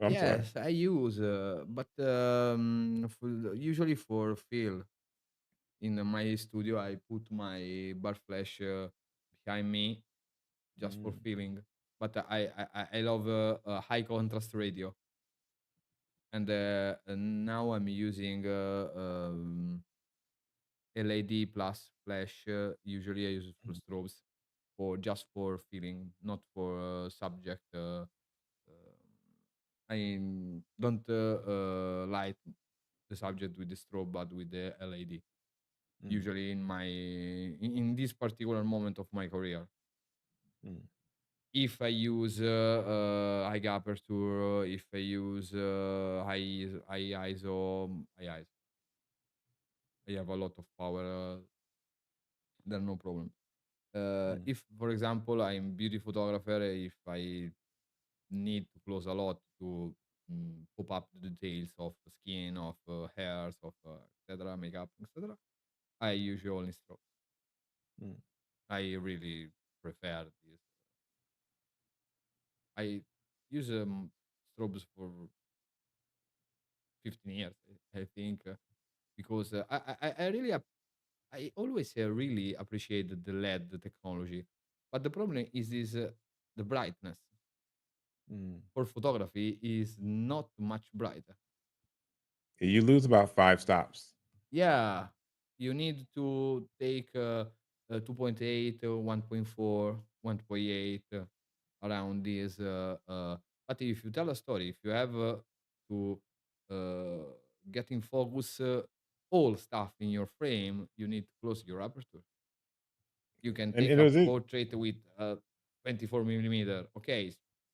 I'm sorry. yes, I use, but usually for feel in my studio, I put my bar flash behind me just for Mm, feeling. But I love high contrast radio, and now I'm using LED plus flash. Usually, I use it for mm, strobes, for just for feeling, not for subject. I don't light the subject with the strobe, but with the LED. mm, Usually, in this particular moment of my career, mm, if I use high aperture, if I use high ISO, I have a lot of power. There no problem. mm, If, for example, I'm beauty photographer, if I need to close a lot to pop up the details of skin, of hairs, of etc., makeup, etc., I usually only strobe. mm, I really prefer this. I use strobes for 15 years, I think, because I really I always really appreciated the LED technology, but the problem is the brightness mm. for photography is not much brighter. Yeah, you lose about 5 stops. Yeah, you need to take 2.8, 1.4, 1.8 around this. But if you tell a story, if you have to uh, get in focus all stuff in your frame, you need to close your aperture. You can And take it a was it. portrait with 24 millimeter. Okay,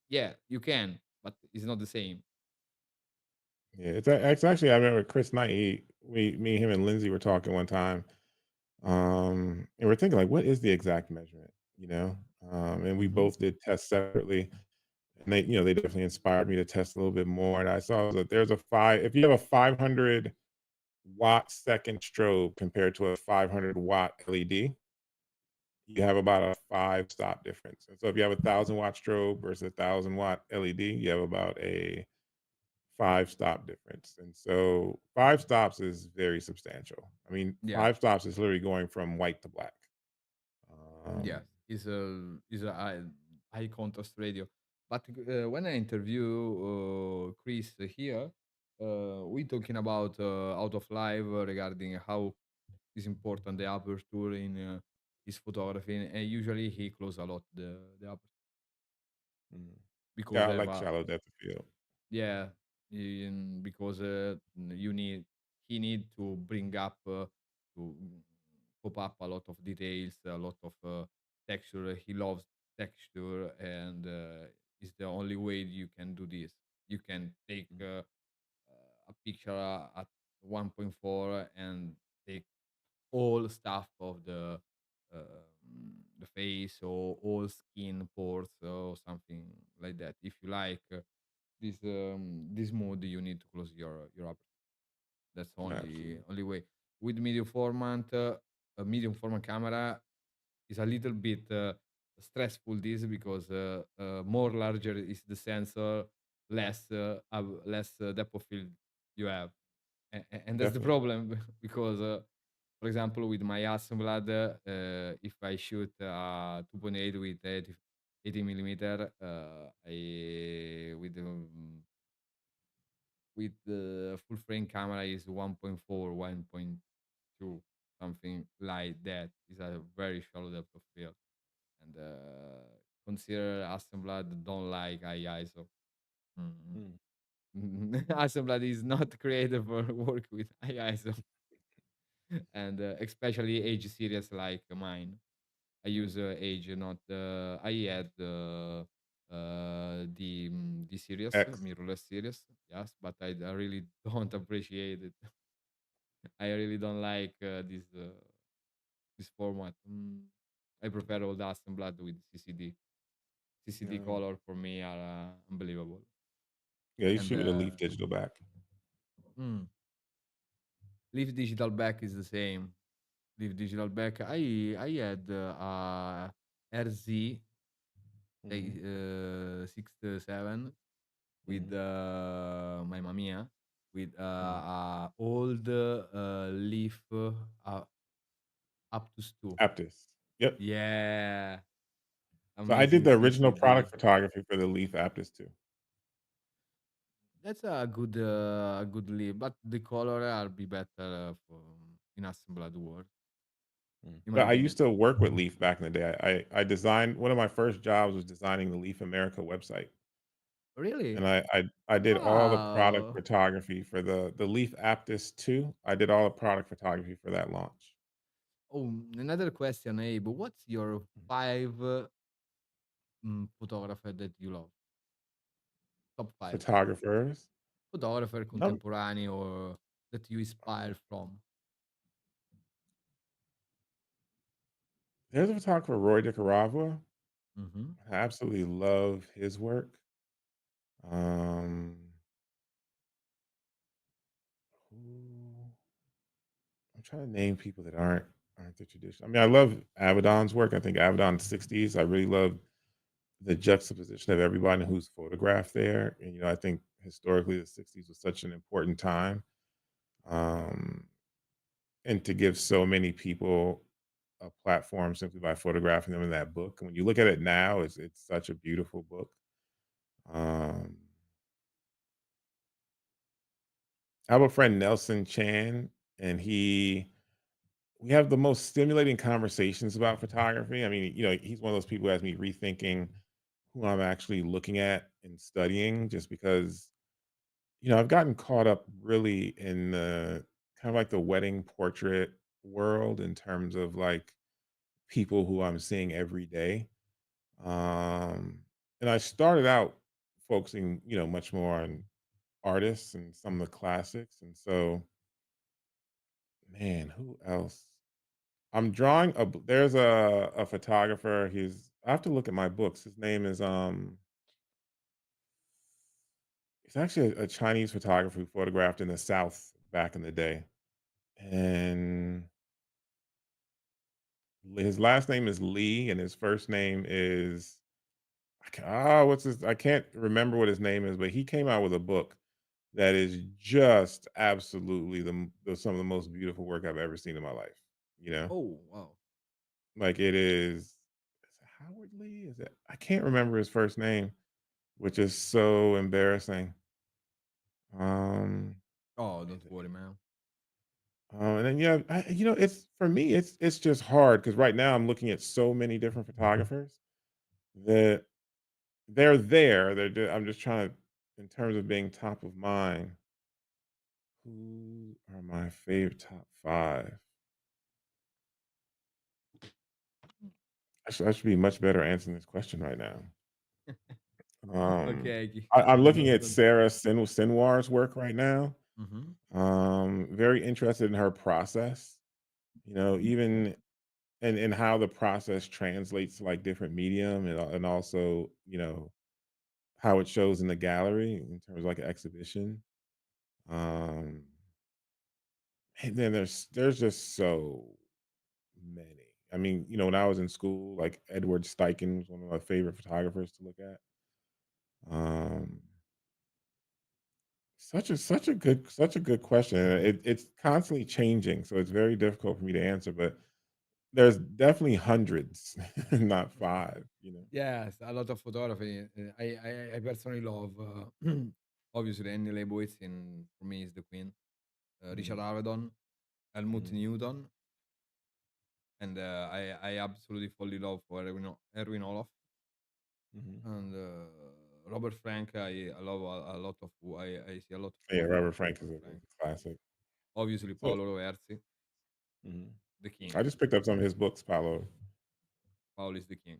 yeah, you can, but it's not the same. Yeah, it's actually I remember Chris Knight. Me, him, and Lindsay were talking one time, and we're thinking like, what is the exact measurement? You know, and we Hmm. both did tests separately, and they definitely inspired me to test a little bit more. And I saw that there's a five. If you have a 500-watt second strobe compared to a 500-watt LED, you have about a 5 stop difference. And so if you have a 1,000-watt strobe versus a 1,000-watt LED, you have about a 5 stop difference. And so 5 stops is very substantial. I mean, Yeah. 5 stops is literally going from white to black. Yes, Um, is a high contrast radio. But when I interview Chris here, we talking about out of live regarding how is important the aperture in his photography, and usually he close a lot the aperture mm. because Yeah, I I have like a shallow depth of field. yeah, because you need he need to bring up to pop up a lot of details, a lot of texture. He loves texture, and is is the only way you can do this. You can take a picture at 1.4 and take all stuff of the face or all skin pores or something like that. If you like this mode, you need to close your app. That's Absolutely. only way. With medium format, a medium format camera is a little bit stressful. This because more larger is the sensor, less depth of field you have, and that's the Definitely. problem because for example with my Hasselblad, if I shoot 2.8 with 80 millimeter, I with the full frame camera is 1.4, 1.2, something like that. Is a very shallow depth of field, and consider Hasselblad don't like high ISO. Mm. Mm. Hasselblad is not created for work with high ISO, and especially age series like mine. I use Mm. age, not I had the series, X. mirrorless series, yes, but I really don't appreciate it. I really don't like this format. I prefer old Aston Blood with CCD. CCD Yeah. color for me are unbelievable. Yeah, you And shoot with a Leaf digital back. mm, Leaf Digital Back is the same. Leaf Digital Back. I had RZ Hmm. 67 with Hmm. Mamma Mia with Hmm. old Leaf Aptus 2. Aptus. Yep. Yeah, So I did amazing the original CCD. product photography for the Leaf Aptus too. That's a good leaf, but the color are be better for in assembled world, Mm. in my But I opinion. used to work with Leaf back in the day. I designed one of my first jobs was designing the Leaf America website, Really? and I did all the product Wow. photography for the Leaf Aptus 2. I did all the product photography for that launch. Oh, another question, Abe. What's your Mhm. five photographer that you love? Top five Photographers. photographer, Num contemporary, or that you inspire from? There's a photographer, Roy DeCaravua. Mm-hmm. I absolutely love his work. Um, who I'm trying to name people that aren't the tradition. I mean, I love Avedon's work. I think Avedon's 60s. I really love the juxtaposition of everybody who's photographed there. And I think historically the 60s was such an important time. Um, and to give so many people a platform simply by photographing them in that book. And when you look at it now, it's such a beautiful book. Um, I have a friend Nelson Chan, and we have the most stimulating conversations about photography. I mean, he's one of those people who has me rethinking who I'm actually looking at and studying just because, I've gotten caught up really in the kind of like the wedding portrait world in terms of like people who I'm seeing every day. Um, and I started out focusing, much more on artists and some of the classics. And so, man, who else? I'm drawing there's a photographer. I have to look at my books. His name is he's actually a Chinese photographer who photographed in the South back in the day. And his last name is Lee and his first name is what's his I can't remember what his name is, but he came out with a book that is just absolutely some of the most beautiful work I've ever seen in my life. You know? Oh, wow. Like is it Howard Lee? Is it I can't remember his first name, which is so embarrassing. Um, Oh, and don't worry, man. then it's for me, it's just hard because right now I'm looking at so many different photographers that they're there. I'm just trying to, in terms of being top of mind, who are my favorite top five? I should be much better answering this question right now. Okay, I'm looking at don't Sarah Sinwar's work right now. mhm. Very interested in her process. Even and how the process translates to like different medium and also how it shows in the gallery in terms of like an exhibition. Um, and then there's just so many. I mean, when I was in school, like Edward Steichen was one of my favorite photographers to look at. Um, such a good question. And it's constantly changing, so it's very difficult for me to answer. But there's definitely hundreds, not five. Yes, a lot of photography. I personally love, obviously, Annie Leibovitz for me is the queen. Richard Mhm, Avedon, Helmut mhm, Newton, and I absolutely fall in love for Erwin Olaf mhm. and Robert Frank. I love a lot of I see a lot of Yeah, work Robert of Frank is Robert a, Frank. is a classic. Obviously, So, Paolo Roversi, mhm. the king. I just picked up some of his books, Paolo, Paolo is the king.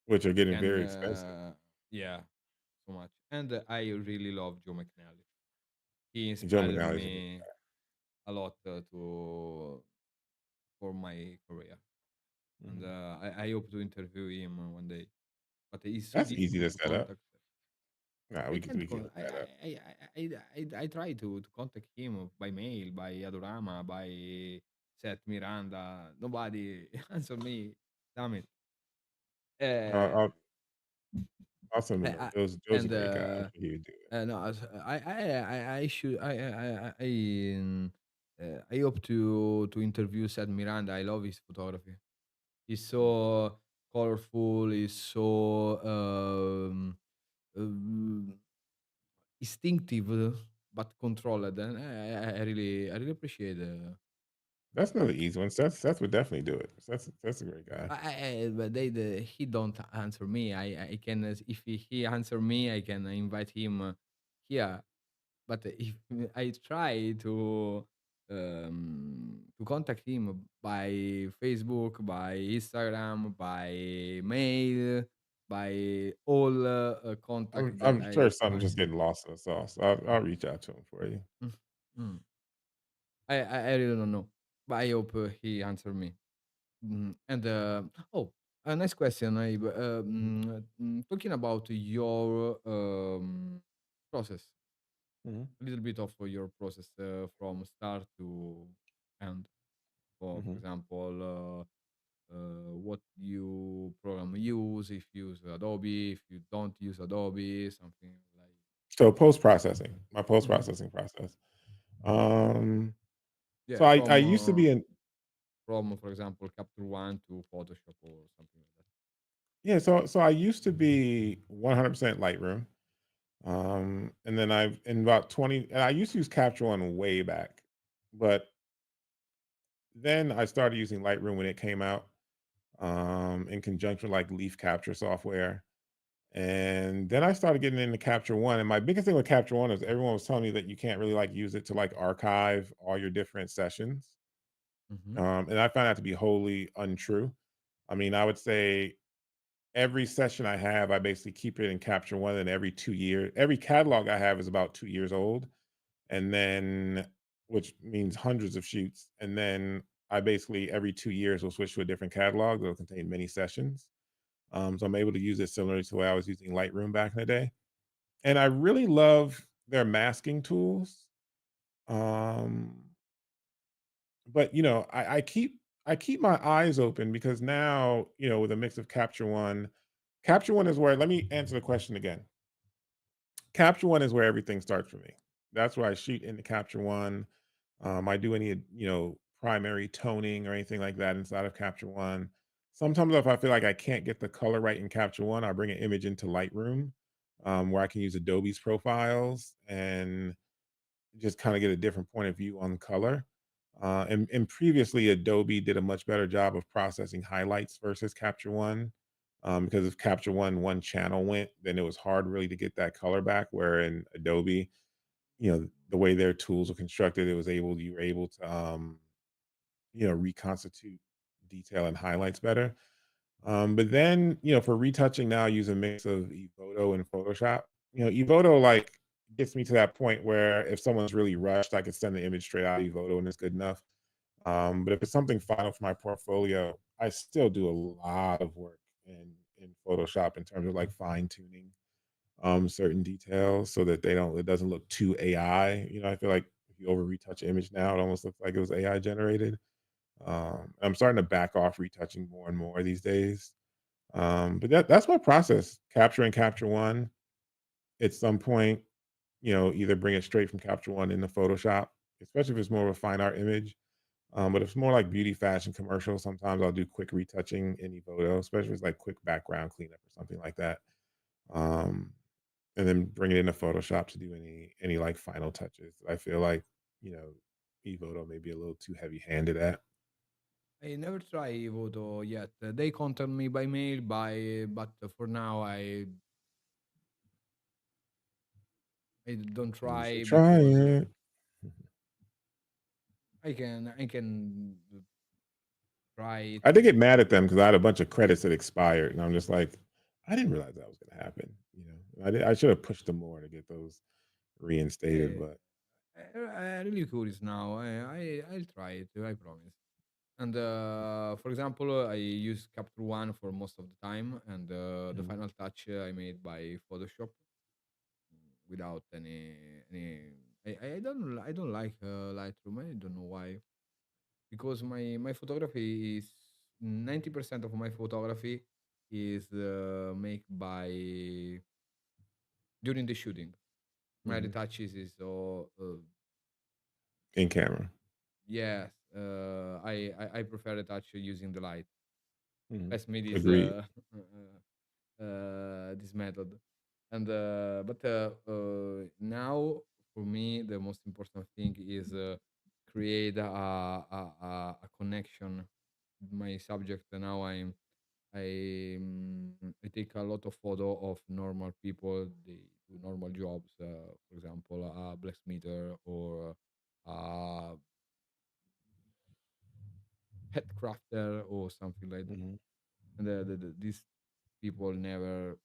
which are getting And very expensive. yeah, so much. And I really love Joe McNally. He Joe inspired McNally's a good me guy. a lot to for my career, and Mhm. I hope to interview him one day. But it's so That's easy difficult to to set up. contact. Nah, I we can can't. we can look that up. I try to contact him by mail, by Adorama, by Seth Miranda. Nobody answer me. Damn it. I'll, Uh, I'll I'll send him a note. I, Joe's a and great guy. I'm sure he would do it. no, I should I hope to interview Seth Miranda. I love his photography. He's Mhm. so colorful. He's so um, instinctive, but controlled, and I really appreciate. That's another easy one. Seth would definitely do it. That's a great guy. But he don't answer me. I can if he answer me, I can invite him here. But if I try to contact him by Facebook, by Instagram, by mail, by all I'm contact that I'm sure I something's just find. getting lost in the sauce. I'll reach out to him for you. Mm, mm. I really don't know, but I hope he answer me. And oh, a nice question. Talking about your process, Mhm, a little bit of your process from start to end. For mhm. example, what you program use, if you use Adobe, if you don't use Adobe, something like. So post processing, my post Mhm. processing process. Um, Yeah, so I used to be in from for example Capture One to Photoshop or something like that. yeah. So I used to be 100% Lightroom. And then I've in about 20, and I used to use Capture One way back, but then I started using Lightroom when it came out, in conjunction with like Leaf Capture software. And then I started getting into Capture One. And my biggest thing with Capture One is everyone was telling me that you can't really like use it to like archive all your different sessions. Hmm. And I found that to be wholly untrue. I mean, I would say every session I have, I basically keep it in Capture One, and every 2 years, every catalog I have is about 2 years old. And then, which means hundreds of shoots. And then I basically every 2 years will switch to a different catalog that'll contain many sessions. So I'm able to use it similar to the way I was using Lightroom back in the day. And I really love their masking tools. Um, but I keep my eyes open because now, with a mix of Capture One is where let me answer the question again. Capture One is where everything starts for me. That's where I shoot into Capture One. I do any, primary toning or anything like that inside of Capture One. Sometimes if I feel like I can't get the color right in Capture One, I bring an image into Lightroom, where I can use Adobe's profiles and just kind of get a different point of view on color. And previously, Adobe did a much better job of processing highlights versus Capture One. Because if Capture One channel went, then it was hard really to get that color back. Where in Adobe, the way their tools are constructed, you were able to reconstitute detail and highlights better. But then, for retouching now, I use a mix of Evoto and Photoshop. Photoshop. Evoto like gets me to that point where if someone's really rushed, I could send the image straight out of Evoto and it's good enough. But if it's something final for my portfolio, I still do a lot of work in Photoshop in terms of like fine tuning certain details so that it doesn't look too AI. I feel like if you over retouch an image now, it almost looks like it was AI generated. I'm starting to back off retouching more and more these days. But that's my process. Capture and Capture One. At some point, either bring it straight from Capture One into Photoshop, especially if it's more of a fine art image. But if it's more like beauty, fashion, commercial, sometimes I'll do quick retouching in Evoto, especially if it's like quick background cleanup or something like that. Um, and then bring it into Photoshop to do any like final touches that I feel like, you know, Evoto may be a little too heavy handed at. I never try Voto yet. They contact me by mail, but for now I don't You should try try because it. I can try it. I did get mad at them because I had a bunch of credits that expired, and I'm just like, I didn't realize that was going to happen. I should have pushed them more to get those reinstated, Eh, but I'm really curious now. I'll try it. I promise. And for example, I use Capture One for most of the time, and the mhm, final touch I made by Photoshop without any. I don't like Lightroom. I don't know why, because my photography is 90% of my photography is made by during the shooting. My mhm, retouches is so in camera. yes. I prefer retouch using the light. Mhm. Pass me this Agreed. this method, and now for me the most important thing is create a connection with my subject. Now I take a lot of photo of normal people. They do normal jobs. For example, a blacksmither or a pet crafter or something like that. Mhm, And these people never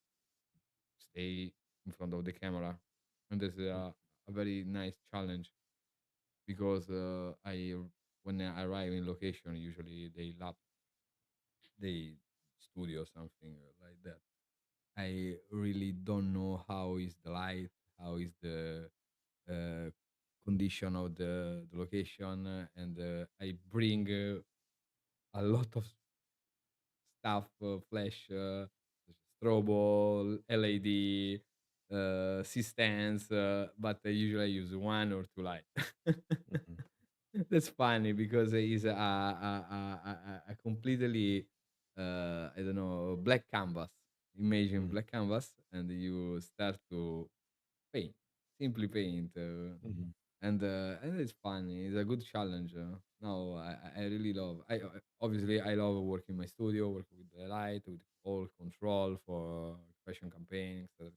stay in front of the camera, and this is a very nice challenge because when I arrive in location, usually they studio or something like that. I really don't know how is the light, how is the uh, condition of the location, and I bring a lot of stuff, flash, strobo, LED, C-stands, but I usually use one or two light. mhm, That's funny because it's a completely, I don't know, black canvas. Imagine mhm, black canvas, and you start to paint, simply paint, mhm, and it's funny. It's a good challenge. No, I really love. Obviously I love working in my studio, working with the light, with all control for fashion campaigns, etc.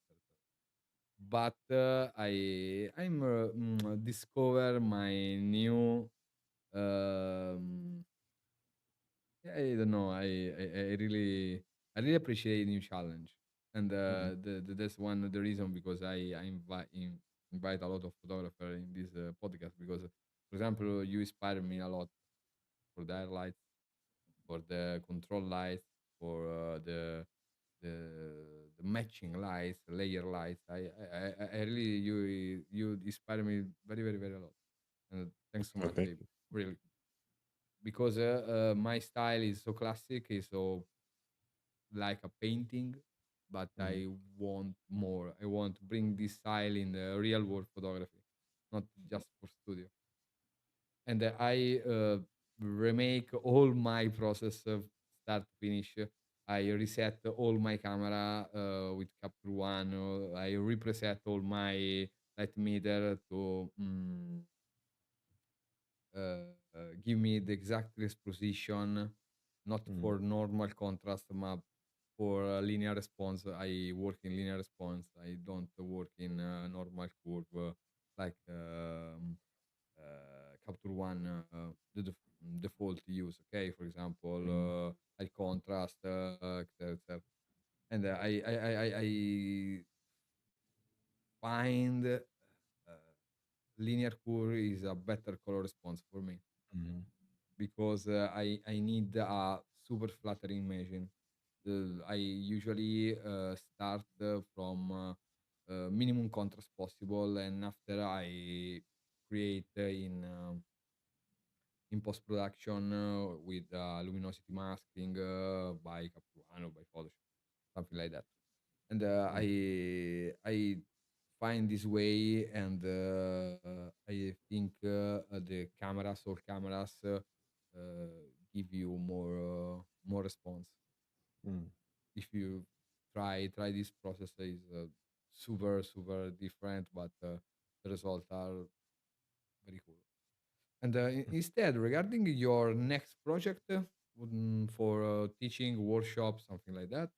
But I'm discover my new. Um, I don't know. I really appreciate new challenge, and mhm, that's one of the reason because I invite a lot of photographer in this podcast because, for example, you inspire me a lot for the highlights, for the control lights, for the matching lights, layer lights. I really you inspire me very very very a lot, and thanks so I much. think. I really because my style is so classic, is so like a painting, but Mhm, I want more. I want to bring this style in the real world photography, not just for studio. And I remake all my process of start to finish. I reset all my camera with Capture One. I represet all my light meter to give me the exact exposition, not mhm, for normal contrast, but for linear response. I work in linear response. I don't work in normal curve like Capture One, default use. Okay, for example, mhm, high contrast, etc. And I find linear curve is a better color response for me Mhm. because I need a super flattering machine. I usually start from minimum contrast possible, and after I create in post production with luminosity masking by Capture One or by Photoshop, something like that. And Mm. I find this way, and I think the cameras or cameras give you more response. Mm. If you try this process is super different, but the results are very cool. And instead, regarding your next project for teaching workshop, something like that.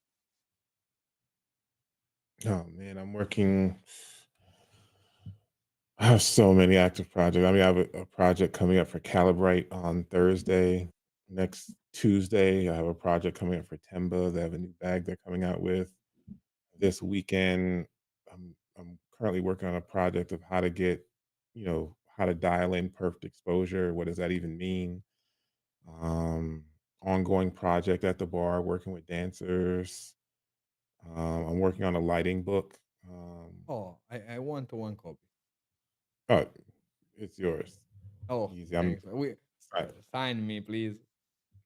Oh man, I'm working. I have so many active projects. I mean, I have a project coming up for Calibrite on Thursday. Next Tuesday, I have a project coming up for Temba. They have a new bag they're coming out with. This weekend, I'm currently working on a project of how to get, how to dial in perfect exposure. What does that even mean? Um, Ongoing project at the bar, working with dancers. I'm working on a lighting book. Oh, I want one copy. Oh, it's yours. Oh, Easy. thanks. I, Sign me, please.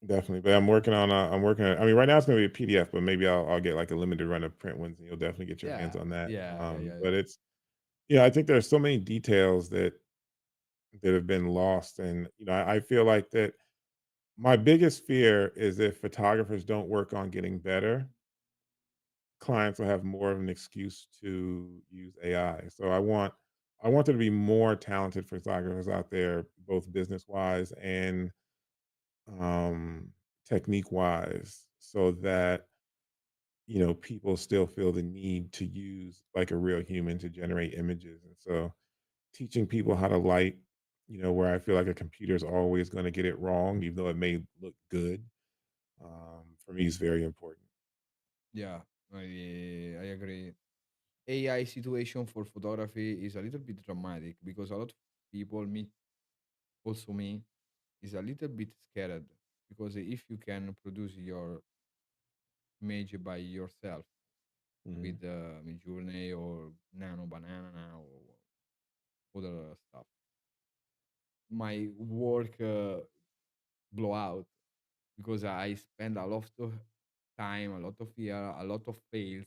Definitely, but I'm working on. I mean, right now it's gonna be a PDF, but maybe I'll get like a limited run of print ones, and you'll definitely get your hands Yeah, on that. yeah. But it's I think there's so many details that have been lost, and I feel like that my biggest fear is if photographers don't work on getting better, clients will have more of an excuse to use AI. So I want there to be more talented photographers out there, both business wise and um, technique wise, so that people still feel the need to use like a real human to generate images. And so teaching people how to light, where I feel like a computer is always going to get it wrong, even though it may look good, for me is very important. Yeah, I agree. AI situation for photography is a little bit dramatic because a lot of people, me also me, is a little bit scared because if you can produce your image by yourself Hmm. with Midjourney or Nano Banana or other stuff, my work blow out because I spend a lot of time, a lot of year, a lot of fails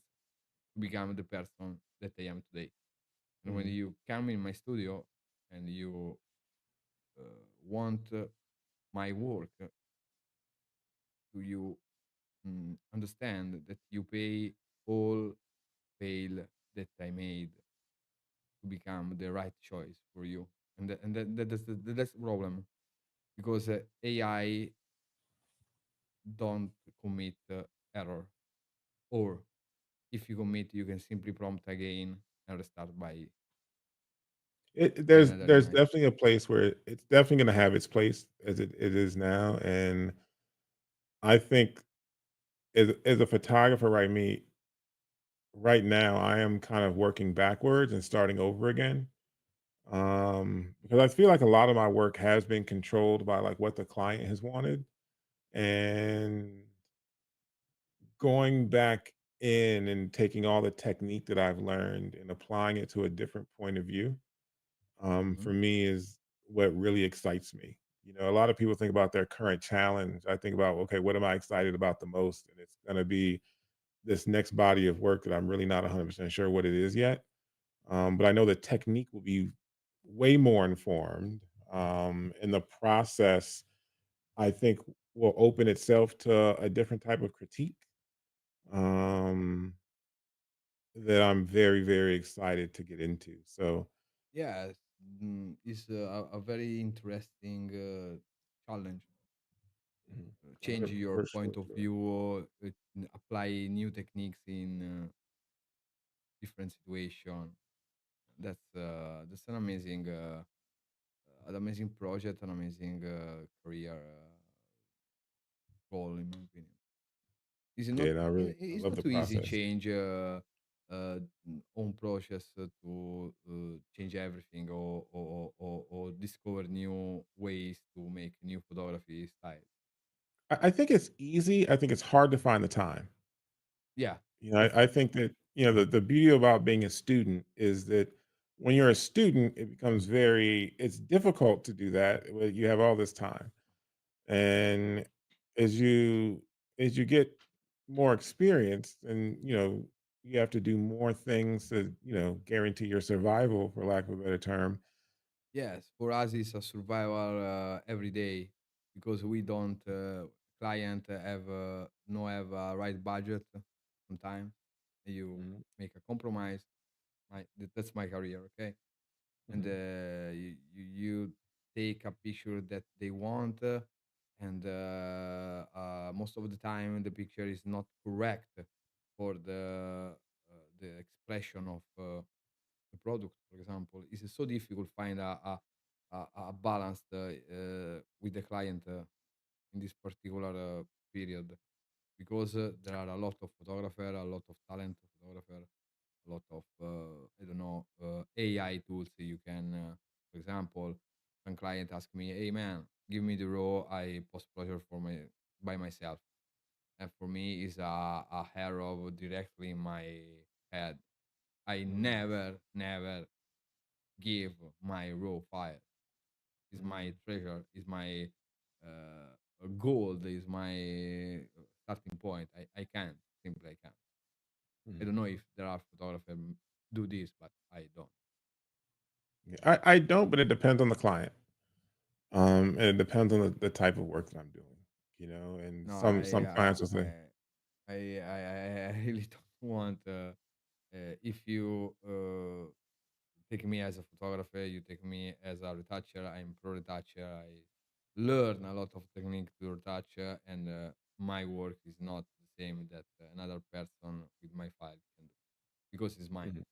to become the person that I am today. And when Hmm. you come in my studio and you want my work, do you understand that you pay all fail that I made to become the right choice for you? That's the problem because AI don't commit error, or if you commit, you can simply prompt again and restart by There's another there's image. definitely a place where it's definitely going to have its place as it is now, and I think as a photographer, right now, I am kind of working backwards and starting over again. Because I feel like a lot of my work has been controlled by like what the client has wanted, and going back in and taking all the technique that I've learned and applying it to a different point of view, Mhm. for me is what really excites me. A lot of people think about their current challenge. I think about, okay, what am I excited about the most? And it's going to be this next body of work that I'm really not 100% sure what it is yet. But I know the technique will be way more informed. And the process, I think, will open itself to a different type of critique, um, that I'm very, very excited to get into. So, Yes, it's a very interesting challenge. mhm, Change your for sure, point of sure. view, apply new techniques in different situation. That's an amazing project, an amazing career goal, in my opinion. Is it Yeah, not? and I It's love the not too easy process. change. own process to change everything, or discover new ways to make new photography style. I think it's easy. I think it's hard to find the time. Yeah, You know, for I sure. think that, the beauty about being a student is that when you're a student, it becomes it's difficult to do that when you have all this time. And as you as you get more experience and, you have to do more things to, guarantee your survival, for lack of a better term. Yes, for us it's a survival every day, because we don't client have no have a right budget sometimes. You Mhm, make a compromise. That's my career, okay? And mhm, you take a picture that they want, and most of the time the picture is not correct for the expression of the product, for example. It's so difficult to find a balance with the client in this particular period, because there are a lot of photographer, a lot of talent photographer, a lot of I don't know, AI tools that you can. For example, when client ask me, "Hey man, give me the raw, I post processor for my by myself," and for me is a arrow directly in my head. I mhm, never give my raw file. Is my mhm, treasure. Is my gold. Is my starting point. I can't, simply I can't. I mhm. don't know if there are photographers do this, but I don't. Yeah, I don't, but it depends on the client. And it depends on the type of work that I'm doing, and No, some clients will say, I really don't want. If you take me as a photographer, you take me as a retoucher. I'm pro retoucher. I learn a lot of technique to retouch, and my work is not the same that another person with my file can do, because it's mine. mhm,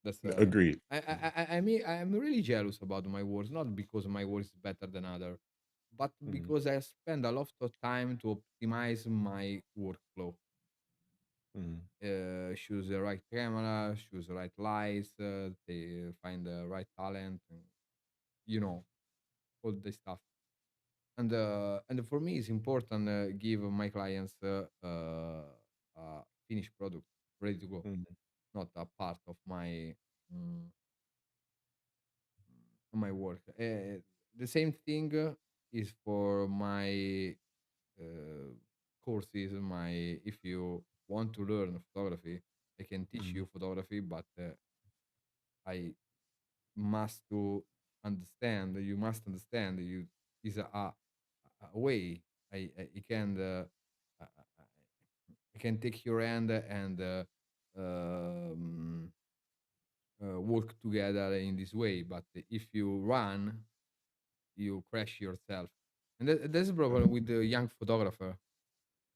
That's agreed. Mhm, I mean, I'm really jealous about my work, not because my work is better than other, but mhm, because I spend a lot of time to optimize my workflow. mhm, Choose the right camera, choose the right lights, they find the right talent, and, you know, all the stuff. And for me, it's important give my clients a finished product ready to go, mhm, not a part of mm, my work. The same thing is for my uh, courses. My If you want to learn photography, I can teach mhm, you photography, but I must to understand. You must understand. You is a way. I can I can take your hand and um, work together in this way. But if you run, you crash yourself, and that's a problem with the young photographer.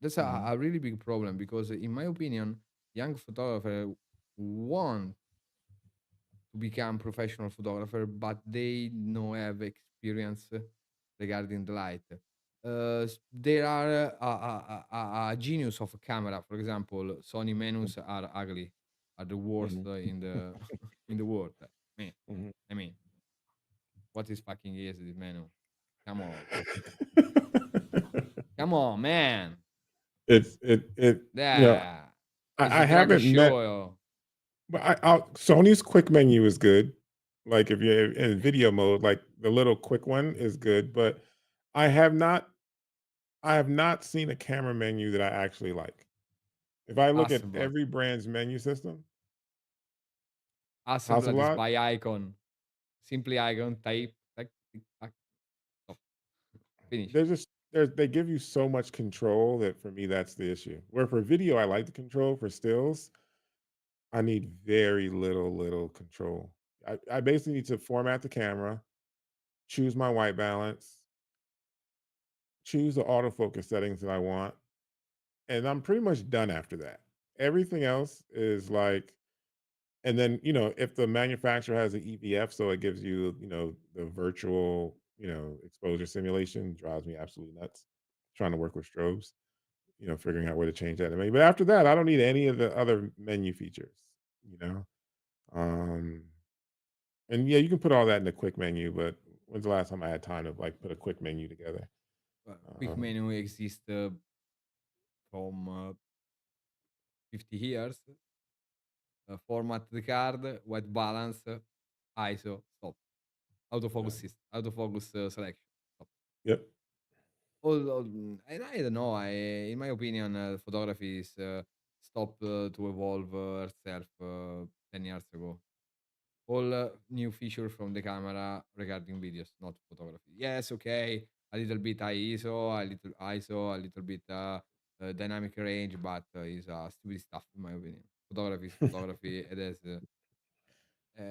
That's mhm, a really big problem, because, in my opinion, young photographer want to become professional photographer, but they no have experience regarding the light. There are a genius of a camera. For example, Sony menus are ugly, are the worst mhm, in the in the world. Man, mhm. I mean, what is fucking is this menu? Come on, come on, man. It's it Yeah, it's a I drag haven't met, show. but Sony's quick menu is good. Like, if you're in video mode, like, the little quick one is good, but I have not I have not seen a camera menu that I actually like. If I look at Hasselblad. every brand's menu system, Hasselblad is Hasselblad, by icon. Simply icon, type, tac, tick, tac, stop, finish. they give you so much control that for me that's the issue. Where for video I like the control, for stills, I need very little control. I basically need to format the camera, choose my white balance, choose the autofocus settings that I want, and I'm pretty much done after that. Everything else is like, and then, if the manufacturer has an EVF, so it gives you, the virtual, exposure simulation, drives me absolutely nuts trying to work with strobes. figuring out where to change that in the menu. But after that, I don't need any of the other menu features, you know? Um, and yeah, you can put all that in the quick menu, but when's the last time I had time to like put a quick menu together? Quick Um, menu exists from 50 years. Format the card, white balance, ISO, stop. Autofocus nice. system, autofocus selection. Stop. Yep. And I don't know. In my opinion, photography is stopped to evolve herself 10 years ago. All new feature from the camera regarding videos, not photography. Yes, okay, a little bit high ISO, a little bit dynamic range, but is stupid stuff in my opinion. Photography is photography. It is uh,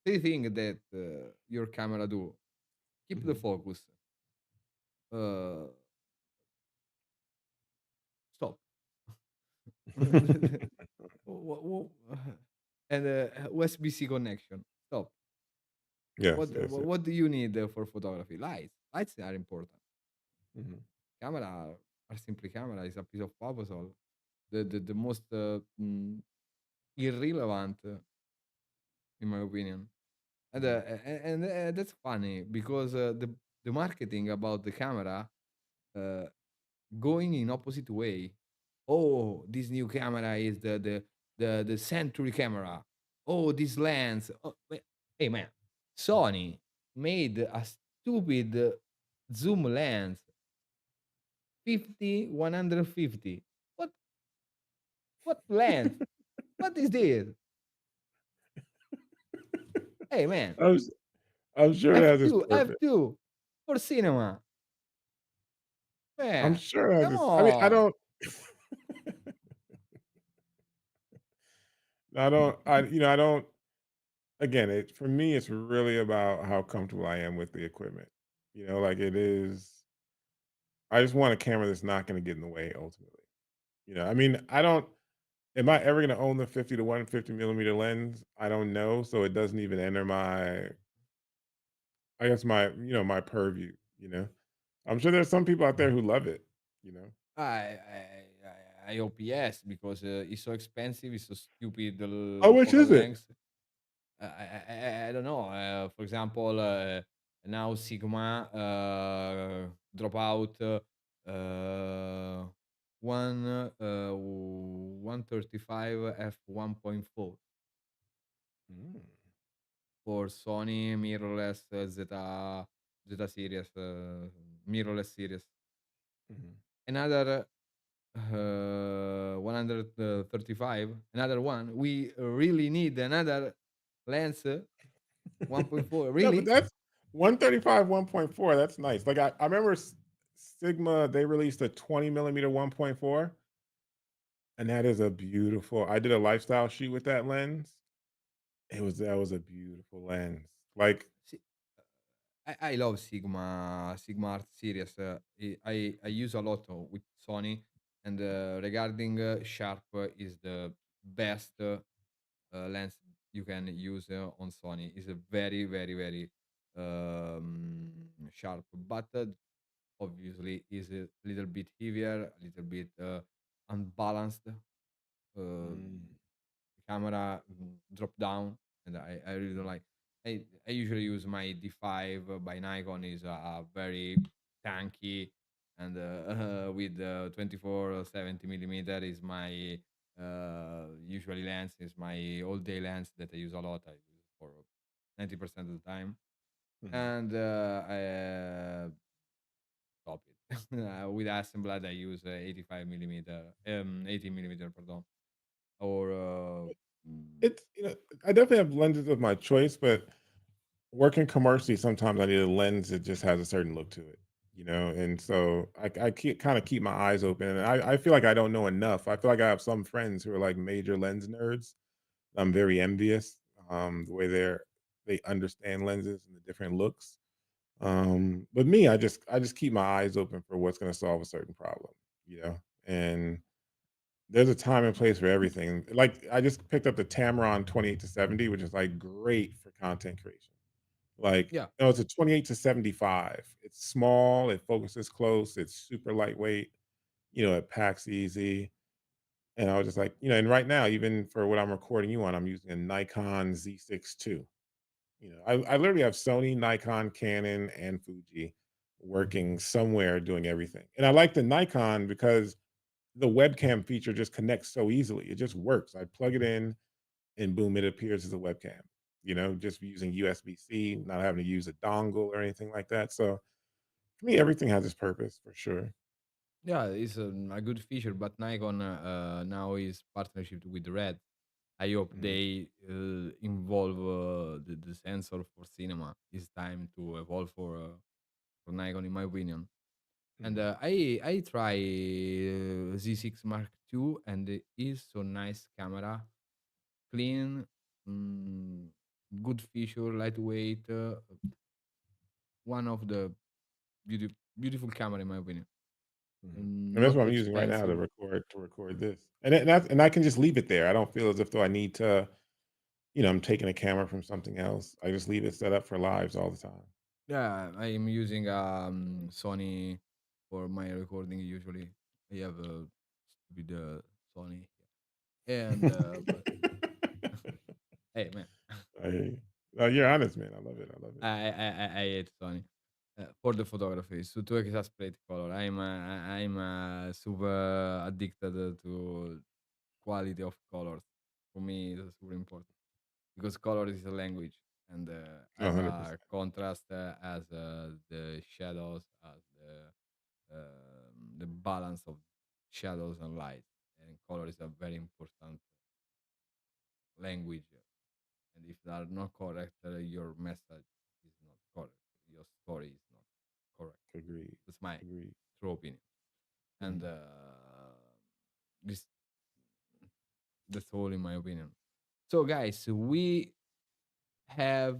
three things that your camera do: keep the Mhm. focus, uh, stop, Wha- wha- and USB-C connection. Stop. Yes, What yes, what, yes. what do you need for photography? Lights. Lights are important. Mhm. Camera are simply camera. Is a piece of puzzle. The most irrelevant, in my opinion. Mhm. And that's funny because the marketing about the camera uh, going in opposite way. Oh, this new camera is the century camera. Oh, this lens. Oh, hey man, Sony made a stupid zoom lens 50-150. What lens? What is this? Hey man, I'm, s- I'm sure it has its f2 purpose. f2 for cinema. I'm Man, sure it has come its. I mean, I on. don't. I don't. I don't. Again, it for me, it's really about how comfortable I am with the equipment. Like it is. I just want a camera that's not going to get in the way ultimately. I mean, I don't. Am I ever going to own the 50 to 150 millimeter lens? I don't know. So it doesn't even enter my, I guess my purview. I'm sure there's some people out there who love it. You know. I hope yes, because it's so expensive, it's so stupid, the How much focal is it? length. I don't know. For example, now Sigma drop out one 135 f 1.4 Mm, for Sony mirrorless Z series, mirrorless series. mhm. Another 135, another one. We really need another lens 1.4. No, but Really? that's 135, 1.4. That's nice. Like I remember Sigma, they released a 20 millimeter 1.4, and that is a beautiful. I did a lifestyle shoot with that lens. That was a beautiful lens. Like, See, I love Sigma Art series. I use a lot with Sony, and regarding sharp is the best lens you can use on Sony. Is a very very very sharp, but obviously is a little bit heavier, a little bit unbalanced. mm, Camera drop down, and I really don't like. I usually use my D5 by Nikon. Is a very tanky, and with 24-70 millimeter is my usually lens, is my all day lens that I use a lot. I use it for 90% of the time, mhm. and I stop it. With Hasselblad I use 85 millimeter, 18 millimeter, pardon, or mm, It's I definitely have lenses of my choice, but working commercially, sometimes I need a lens that just has a certain look to it. And so I kind of keep my eyes open, and I feel like I don't know enough. I feel like I have some friends who are like major lens nerds. I'm very envious, the way they understand lenses and the different looks. But me, I just keep my eyes open for what's going to solve a certain problem, and there's a time and place for everything. Like I just picked up the Tamron 28 to 70, which is like great for content creation. Like, yeah. it's a 28 to 75. It's small, it focuses close, it's super lightweight. it packs easy. And I was just like, and right now, even for what I'm recording you on, I'm using a Nikon Z6 II. I literally have Sony, Nikon, Canon, and Fuji working somewhere doing everything. And I like the Nikon because the webcam feature just connects so easily. It just works. I plug it in and boom, it appears as a webcam, just using USB-C, not having to use a dongle or anything like that. So for me, everything has its purpose for sure. Yeah, it's a good feature, but Nikon now is partnership with Red. I hope Mhm, they involve the sensor for cinema. It's time to evolve for Nikon, in my opinion. And mhm. I try Z6 Mark II, and it is so nice camera, clean, mm, good feature, lightweight. One of the beautiful camera, in my opinion. And that's Not what I'm using right now to expensive. record this. And I can just leave it there. I don't feel as if though I need to, I'm taking a camera from something else. I just leave it set up for lives all the time. Yeah, I am using Sony for my recording usually. I have a stupid Sony, and but hey man, I hear you. You're honest, man. I love it. I love it. I hate Sony for the photography. So to exasperate color, I'm super addicted to quality of colors. For me, it's super important because color is a language, and as a 100%. contrast, as the shadows, as the balance of shadows and light, and color is a very important language. And if they are not correct, your message is not correct. Your story is not correct. Agreed. That's my Agreed. true opinion. And Mhm. this that's all in my opinion. So, guys, we have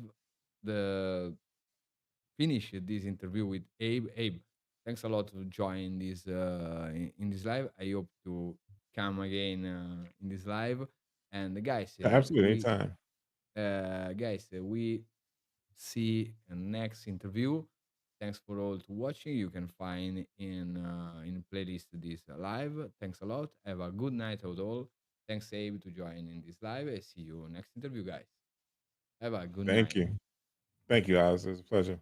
the finish this interview with Abe. Abe, thanks a lot to join this in this live. I hope to come again in this live. And Yeah, absolutely. Anytime. we see a next interview. Thanks for all to watching. You can find in playlist this live. Thanks a lot. Have a good night out all. Thanks Abe to join in this live. I see you next interview, guys. Have a good Thank night. you. Thank you, Alice. It was a pleasure.